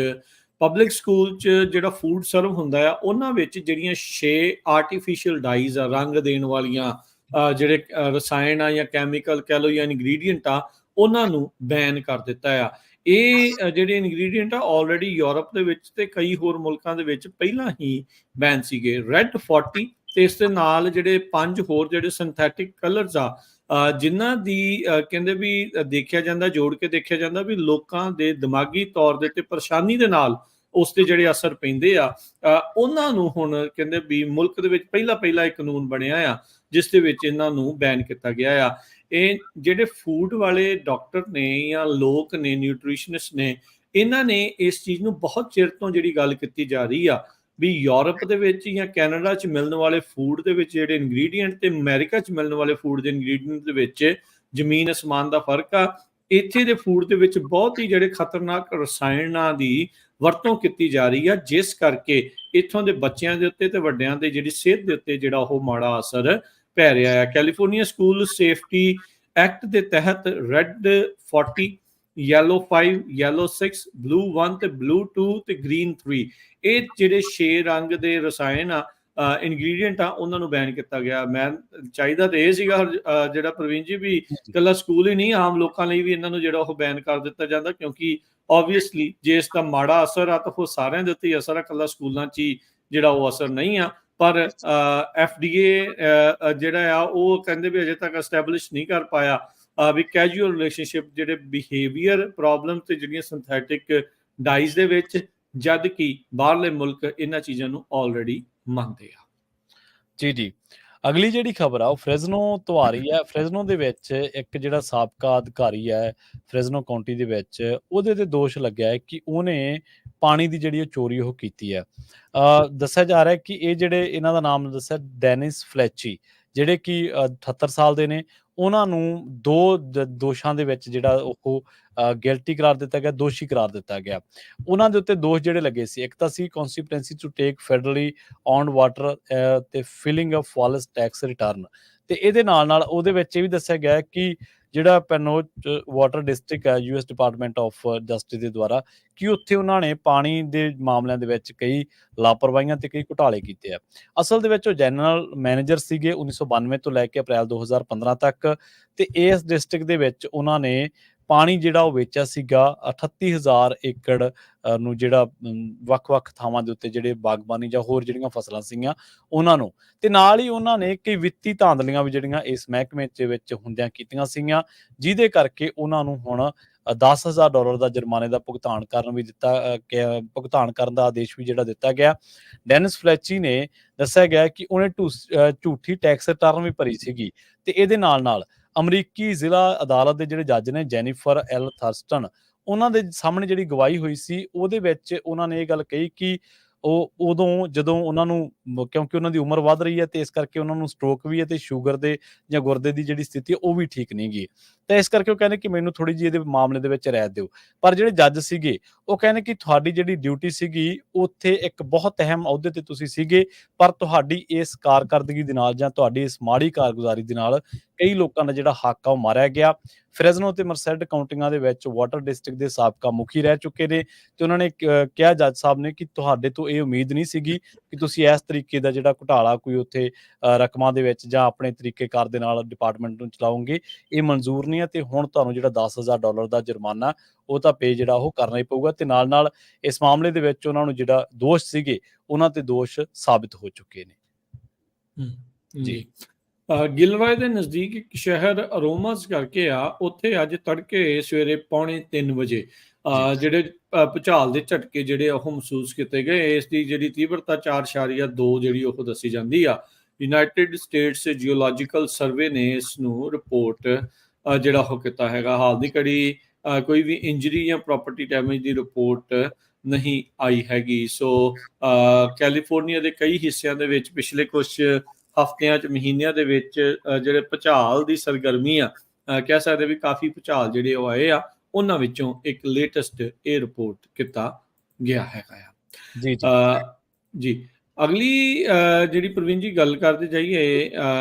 ਪਬਲਿਕ ਸਕੂਲ 'ਚ ਜਿਹੜਾ ਫੂਡ ਸਰਵ ਹੁੰਦਾ ਆ ਉਹਨਾਂ ਵਿੱਚ ਜਿਹੜੀਆਂ 6 ਆਰਟੀਫਿਸ਼ੀਅਲ ਡਾਈਜ਼ ਆ, ਰੰਗ ਦੇਣ ਵਾਲੀਆਂ ਜਿਹੜੇ ਰਸਾਇਣ ਆ ਜਾਂ ਕੈਮੀਕਲ ਕਹਿ ਲਓ ਜਾਂ ਇਨਗਰੀਡੀਐਂਟ ਆ, ਉਹਨਾਂ ਨੂੰ ਬੈਨ ਕਰ ਦਿੱਤਾ ਆ। ਇਹ ਜਿਹੜੇ ਇਨਗਰੀਡੀਐਂਟ ਆ ਆਲਰੇਡੀ ਯੂਰਪ ਦੇ ਵਿੱਚ ਤੇ ਕਈ ਹੋਰ ਮੁਲਕਾਂ ਦੇ ਵਿੱਚ ਪਹਿਲਾਂ ਹੀ ਬੈਨ ਸੀਗੇ। ਰੈੱਡ 40 ਤੇ ਇਸ ਦੇ ਨਾਲ ਜਿਹੜੇ 5 ਹੋਰ ਜਿਹੜੇ ਸਿੰਥੈਟਿਕ ਕਲਰਸ ਆ ਜਿਨ੍ਹਾਂ ਦੀ ਕਹਿੰਦੇ ਵੀ ਦੇਖਿਆ ਜਾਂਦਾ, ਜੋੜ ਕੇ ਦੇਖਿਆ ਜਾਂਦਾ ਵੀ ਲੋਕਾਂ ਦੇ ਦਿਮਾਗੀ ਤੌਰ ਦੇ ਤੇ ਪਰੇਸ਼ਾਨੀ ਦੇ ਨਾਲ ਉਸ ਦੇ ਜਿਹੜੇ ਅਸਰ ਪੈਂਦੇ ਆ ਉਹਨਾਂ ਨੂੰ ਹੁਣ ਕਹਿੰਦੇ ਵੀ ਮੁਲਕ ਦੇ ਵਿੱਚ ਪਹਿਲਾ ਇਹ ਕਾਨੂੰਨ ਬਣਿਆ ਆ ਜਿਸ ਦੇ ਵਿੱਚ ਇਹਨਾਂ ਨੂੰ ਬੈਨ ਕੀਤਾ ਗਿਆ ਆ। ਇਹ ਜਿਹੜੇ ਫੂਡ ਵਾਲੇ ਡਾਕਟਰ ਨੇ ਜਾਂ ਲੋਕ ਨੇ, ਨਿਊਟ੍ਰੀਸ਼ਨਿਸਟ ਨੇ, ਇਹਨਾਂ ਨੇ ਇਸ ਚੀਜ਼ ਨੂੰ ਬਹੁਤ ਚਿਰ ਤੋਂ ਜਿਹੜੀ ਗੱਲ ਕੀਤੀ ਜਾ ਰਹੀ ਆ ਵੀ ਯੂਰਪ ਦੇ ਵਿੱਚ ਜਾਂ ਕੈਨੇਡਾ 'ਚ ਮਿਲਣ ਵਾਲੇ ਫੂਡ ਦੇ ਵਿੱਚ ਜਿਹੜੇ ਇਨਗਰੀਡੀਐਂਟ ਤੇ ਅਮਰੀਕਾ 'ਚ ਮਿਲਣ ਵਾਲੇ ਫੂਡ ਦੇ ਇਨਗਰੀਡੀਐਂਟ ਦੇ ਵਿੱਚ ਜ਼ਮੀਨ ਅਸਮਾਨ ਦਾ ਫਰਕ ਆ। ਇੱਥੇ ਦੇ ਫੂਡ ਦੇ ਵਿੱਚ ਬਹੁਤ ਹੀ ਜਿਹੜੇ ਖਤਰਨਾਕ ਰਸਾਇਣਾਂ ਦੀ ਵਰਤੋਂ ਕੀਤੀ ਜਾ ਰਹੀ ਆ, ਜਿਸ ਕਰਕੇ ਇੱਥੋਂ ਦੇ ਬੱਚਿਆਂ ਦੇ ਉੱਤੇ ਤੇ ਵੱਡਿਆਂ ਦੇ ਜਿਹੜੀ ਸਿਹਤ ਦੇ ਉੱਤੇ ਜਿਹੜਾ ਉਹ ਮਾੜਾ ਅਸਰ ਪੈ ਰਿਹਾ ਹੈ। ਕੈਲੀਫੋਰਨੀਆ ਸਕੂਲ ਸੇਫਟੀ ਐਕਟ ਦੇ ਤਹਿਤ ਰੈੱਡ 40, ਯੈਲੋ 5, ਯੈਲੋ 6, ਬਲੂ 1 ਤੇ ਬਲੂ 2 ਤੇ ਗ੍ਰੀਨ 3 ਇਹ ਜਿਹੜੇ 6 ਰੰਗ ਦੇ ਰਸਾਇਣ ਆ ਇਨਗਰੀਡੀਐਂਟ ਆ ਉਹਨਾਂ ਨੂੰ ਬੈਨ ਕੀਤਾ ਗਿਆ। ਮੈਂ ਚਾਹੀਦਾ ਤੇ ਇਹ ਸੀਗਾ ਜਿਹੜਾ ਪ੍ਰਵੀਨ ਜੀ ਵੀ ਇਕੱਲਾ ਸਕੂਲ ਹੀ ਨਹੀਂ, ਆਮ ਲੋਕਾਂ ਲਈ ਵੀ ਇਹਨਾਂ ਨੂੰ ਜਿਹੜਾ ਉਹ ਬੈਨ ਕਰ ਦਿੱਤਾ ਜਾਂਦਾ, ਕਿਉਂਕਿ ਓਬਵੀਅਸਲੀ ਜੇ ਇਸ ਦਾ ਮਾੜਾ ਅਸਰ ਆ ਤਾਂ ਉਹ ਸਾਰਿਆਂ ਦੇ ਉੱਤੇ ਹੀ ਅਸਰ ਆ, ਇਕੱਲਾ ਸਕੂਲਾਂ 'ਚ ਹੀ ਜਿਹੜਾ ਉਹ ਅਸਰ ਨਹੀਂ ਆ। ਪਰ FDA ਜਿਹੜਾ ਆ ਉਹ ਕਹਿੰਦੇ ਵੀ ਅਜੇ ਤੱਕ ਐਸਟੈਬਲਿਸ਼ ਨਹੀਂ ਕਰ ਪਾਇਆ ਵੀ ਕੈਜੂਅਲ ਰਿਲੇਸ਼ਨਸ਼ਿਪ ਜਿਹੜੇ ਬਿਹੇਵੀਅਰ ਪ੍ਰੋਬਲਮ ਤੇ ਜਿਹੜੀਆਂ ਸਿੰਥੈਟਿਕ ਡਾਈਜ਼ ਦੇ ਵਿੱਚ, ਜਦ ਕਿ ਬਾਹਰਲੇ ਮੁਲਕ ਇਹਨਾਂ ਚੀਜ਼ਾਂ ਨੂੰ ਆਲਰੇਡੀ ਮੰਨਦੇ ਆ। ਜੀ। ਅਗਲੀ ਜਿਹੜੀ ਖਬਰ ਆ ਉਹ ਫ੍ਰੈਜ਼ਨੋ ਤੋਂ ਆ ਰਹੀ ਹੈ। ਫ੍ਰੈਜ਼ਨੋ ਦੇ ਵਿੱਚ ਇੱਕ ਜਿਹੜਾ ਸਾਬਕਾ ਅਧਿਕਾਰੀ ਹੈ ਫ੍ਰੈਜ਼ਨੋ ਕਾਉਂਟੀ ਦੇ ਵਿੱਚ, ਉਹਦੇ ਤੇ ਦੋਸ਼ ਲੱਗਿਆ ਹੈ ਕਿ ਉਹਨੇ ਪਾਣੀ ਦੀ ਜਿਹੜੀ ਚੋਰੀ ਉਹ ਕੀਤੀ ਹੈ। ਦੱਸਿਆ ਜਾ ਰਿਹਾ ਕਿ ਇਹ ਜਿਹੜੇ ਇਹਨਾਂ ਦਾ ਨਾਮ ਦੱਸਿਆ ਡੈਨਿਸ ਫਲੈਚੀ, ਜਿਹੜੇ ਕਿ 78 ਸਾਲ ਦੇ ਨੇ, ਉਹਨਾਂ ਨੂੰ 2 ਦੋਸ਼ਾਂ ਦੇ ਵਿੱਚ ਜਿਹੜਾ ਉਹ ਗਿਲਟੀ ਕਰਾਰ ਦਿੱਤਾ ਗਿਆ, ਦੋਸ਼ੀ ਕਰਾਰ ਦਿੱਤਾ ਗਿਆ। ਉਹਨਾਂ ਦੇ ਉੱਤੇ ਦੋਸ਼ ਜਿਹੜੇ ਲੱਗੇ ਸੀ, ਇੱਕ ਤਾਂ ਸੀ ਕਨਸੀਕੁਐਂਸੀ ਟੂ ਟੇਕ ਫੈਡਰਲੀ ਔਨਡ ਵਾਟਰ ਤੇ ਫਿਲਿੰਗ ਅ ਫਾਲਸ ਟੈਕਸ ਰਿਟਰਨ, ਤੇ ਇਹਦੇ ਨਾਲ ਉਹਦੇ ਵਿੱਚ ਇਹ ਵੀ ਦੱਸਿਆ ਗਿਆ ਕਿ ਜਿਹੜਾ ਪੈਨੋਚ ਵਾਟਰ ਡਿਸਟ੍ਰਿਕਟ ਹੈ US ਡਿਪਾਰਟਮੈਂਟ ਆਫ ਜਸਟਿਸ ਦੇ ਦੁਆਰਾ, ਕਿ ਉੱਥੇ ਉਹਨਾਂ ਨੇ ਪਾਣੀ ਦੇ ਮਾਮਲਿਆਂ ਦੇ ਵਿੱਚ ਕਈ ਲਾਪਰਵਾਹੀਆਂ ਤੇ ਕਈ ਘੁਟਾਲੇ ਕੀਤੇ ਆ। ਅਸਲ ਦੇ ਵਿੱਚ ਉਹ ਜਨਰਲ ਮੈਨੇਜਰ ਸੀਗੇ 1992 ਤੋਂ ਲੈ ਕੇ ਅਪ੍ਰੈਲ 2015 ਤੱਕ, ਤੇ ਇਸ ਡਿਸਟ੍ਰਿਕਟ ਦੇ ਵਿੱਚ ਉਹਨਾਂ ਨੇ ਪਾਣੀ ਜਿਹੜਾ ਉਹ ਵੇਚਿਆ ਸੀਗਾ 38,000 ਏਕੜ ਨੂੰ, ਜਿਹੜਾ ਵੱਖ-ਵੱਖ ਥਾਵਾਂ ਦੇ ਉੱਤੇ ਜਿਹੜੇ ਬਾਗਬਾਨੀ ਜਾਂ ਹੋਰ ਜਿਹੜੀਆਂ ਫਸਲਾਂ ਸੀਗੀਆਂ ਉਹਨਾਂ ਨੂੰ। ਤੇ ਨਾਲ ਹੀ ਉਹਨਾਂ ਨੇ ਕਈ ਵਿੱਤੀ ਧਾਂਦਲੀਆਂ ਵੀ ਜਿਹੜੀਆਂ ਇਸ ਮਹਿਕਮੇ ਦੇ ਵਿੱਚ ਹੁੰਦਿਆਂ ਕੀਤੀਆਂ ਸੀਗੀਆਂ, ਜਿਹਦੇ ਕਰਕੇ ਉਹਨਾਂ ਨੂੰ ਹੁਣ $10,000 ਦਾ ਜੁਰਮਾਨੇ ਦਾ ਭੁਗਤਾਨ ਭੁਗਤਾਨ ਕਰਨ ਦਾ ਆਦੇਸ਼ ਵੀ ਜਿਹੜਾ ਦਿੱਤਾ ਗਿਆ। ਡੈਨਿਸ ਫਲੈਚੀ ਨੇ ਦੱਸਿਆ ਗਿਆ ਕਿ ਉਹਨੇ ਝੂਠੀ ਟੈਕਸ ਰਿਟਰਨ ਵੀ ਭਰੀ ਸੀਗੀ, ਤੇ ਇਹਦੇ ਨਾਲ ਅਮਰੀਕੀ ਜ਼ਿਲ੍ਹਾ ਅਦਾਲਤ ਦੇ ਜਿਹੜੇ ਜੱਜ ਨੇ ਜੈਨੀਫਰ ਐਲ ਥਰਸਟਨ, ਉਹਨਾਂ ਦੇ ਸਾਹਮਣੇ ਜਿਹੜੀ ਗਵਾਹੀ ਹੋਈ ਸੀ ਉਹਦੇ ਵਿੱਚ ਉਹਨਾਂ ਨੇ ਇਹ ਗੱਲ ਕਹੀ ਕਿ ਉਹ ਉਦੋਂ ਜਦੋਂ ਉਹਨਾਂ ਨੂੰ ਕਿਉਂਕਿ ਉਹਨਾਂ ਦੀ ਉਮਰ ਵੱਧ ਰਹੀ ਹੈ ਤੇ ਇਸ ਕਰਕੇ ਉਹਨਾਂ ਨੂੰ ਸਟ੍ਰੋਕ ਵੀ ਹੈ ਤੇ ਸ਼ੂਗਰ ਦੇ ਜਾਂ ਗੁਰਦੇ ਦੀ ਜਿਹੜੀ ਸਥਿਤੀ ਉਹ ਵੀ ਠੀਕ ਨਹੀਂ ਗੀ, ਤਾਂ ਇਸ ਕਰਕੇ ਉਹ ਕਹਿੰਦੇ ਕਿ ਮੈਨੂੰ ਥੋੜੀ ਜਿਹੀ ਇਹਦੇ ਮਾਮਲੇ ਦੇ ਵਿੱਚ ਰਹਿਤ ਦਿਓ। ਪਰ ਜਿਹੜੇ ਜੱਜ ਸੀਗੇ ਉਹ ਕਹਿੰਦੇ ਕਿ ਤੁਹਾਡੀ ਜਿਹੜੀ ਡਿਊਟੀ ਸੀਗੀ ਉੱਥੇ ਇੱਕ ਬਹੁਤ ਅਹਿਮ ਅਹੁਦੇ ਤੇ ਤੁਸੀਂ ਸੀਗੇ, ਪਰ ਤੁਹਾਡੀ ਇਸ ਕਾਰਕਰਦਗੀ ਦੇ ਨਾਲ ਜਾਂ ਤੁਹਾਡੀ ਇਸ ਮਾੜੀ ਕਾਰਗੁਜ਼ਾਰੀ ਦੇ ਨਾਲ ਕਈ ਲੋਕਾਂ ਦਾ ਜਿਹੜਾ ਹੱਕ ਆ ਉਹ ਮਾਰਿਆ ਗਿਆ। ਫ੍ਰੈਜ਼ਨੋ ਤੇ ਮਰਸੈਡ ਕਾਉਂਟੀਆਂ ਦੇ ਵਿੱਚ ਵਾਟਰ ਡਿਸਟ੍ਰਿਕਟ ਦੇ ਸਾਬਕਾ ਮੁਖੀ ਰਹਿ ਚੁੱਕੇ ਨੇ, ਤੇ ਉਹਨਾਂ ਨੇ ਕਿਹਾ ਜੱਜ ਸਾਹਿਬ ਨੇ ਕਿ ਤੁਹਾਡੇ ਤੋਂ ਇਹ ਉਮੀਦ ਨਹੀਂ ਸੀਗੀ ਕਿ ਤੁਸੀਂ ਇਸ ਤਰੀਕੇ ਦਾ ਜਿਹੜਾ ਘੁਟਾਲਾ ਕੋਈ ਉੱਥੇ ਰਕਮਾਂ ਦੇ ਵਿੱਚ ਜਾਂ ਆਪਣੇ ਤਰੀਕੇਕਾਰ ਦੇ ਨਾਲ ਡਿਪਾਰਟਮੈਂਟ ਨੂੰ ਚਲਾਓਗੇ, ਇਹ ਮਨਜ਼ੂਰ ਨਹੀਂ ਹੈ, ਤੇ ਹੁਣ ਤੁਹਾਨੂੰ ਜਿਹੜਾ $10,000 ਦਾ ਜੁਰਮਾਨਾ ਉਹ ਤਾਂ ਪੇ ਜਿਹੜਾ ਉਹ ਕਰਨਾ ਹੀ ਪਊਗਾ। ਤੇ ਨਾਲ ਇਸ ਮਾਮਲੇ ਦੇ ਵਿੱਚ ਉਹਨਾਂ ਨੂੰ ਜਿਹੜਾ ਦੋਸ਼ ਸੀਗੇ ਉਹਨਾਂ ਤੇ ਦੋਸ਼ ਸਾਬਿਤ ਹੋ ਚੁੱਕੇ ਨੇ। ਜੀ, ਗਿਲਰਾਏ ਦੇ ਨਜ਼ਦੀਕ ਇੱਕ ਸ਼ਹਿਰ ਅਰੋਮਾਸ ਕਰਕੇ ਆ, ਉੱਥੇ ਅੱਜ ਤੜਕੇ ਸਵੇਰੇ 2:45 ਵਜੇ ਜਿਹੜੇ ਭੁਚਾਲ ਦੇ ਝਟਕੇ ਜਿਹੜੇ ਉਹ ਮਹਿਸੂਸ ਕੀਤੇ ਗਏ। ਇਸ ਦੀ ਜਿਹੜੀ ਤੀਬਰਤਾ 4.2 ਜਿਹੜੀ ਉਹ ਦੱਸੀ ਜਾਂਦੀ ਆ। ਯੂਨਾਈਟਿਡ ਸਟੇਟਸ ਜਿਓਲੋਜੀਕਲ ਸਰਵੇ ਨੇ ਇਸ ਨੂੰ ਰਿਪੋਰਟ ਜਿਹੜਾ ਉਹ ਕੀਤਾ ਹੈਗਾ। ਹਾਲ ਦੀ ਘੜੀ ਕੋਈ ਵੀ ਇੰਜਰੀ ਜਾਂ ਪ੍ਰੋਪਰਟੀ ਡੈਮੇਜ ਦੀ ਰਿਪੋਰਟ ਨਹੀਂ ਆਈ ਹੈਗੀ। ਸੋ ਕੈਲੀਫੋਰਨੀਆ ਦੇ ਕਈ ਹਿੱਸਿਆਂ ਦੇ ਵਿੱਚ ਪਿਛਲੇ ਕੁਝ ਹਫ਼ਤਿਆਂ 'ਚ ਮਹੀਨਿਆਂ ਦੇ ਵਿੱਚ ਜਿਹੜੇ ਭੁਚਾਲ ਦੀ ਸਰਗਰਮੀ ਆ, ਕਹਿ ਸਕਦੇ ਵੀ ਕਾਫੀ ਭੁਚਾਲ ਜਿਹੜੇ ਉਹ ਆਏ ਆ, ਉਹਨਾਂ ਵਿੱਚੋਂ ਇੱਕ ਲੇਟੈਸਟ ਇਹ ਰਿਪੋਰਟ ਕੀਤਾ ਗਿਆ ਹੈਗਾ ਜੀ। ਅਗਲੀ ਜਿਹੜੀ ਪ੍ਰਵੀਨ ਜੀ ਗੱਲ ਕਰਦੇ ਜਾਈਏ,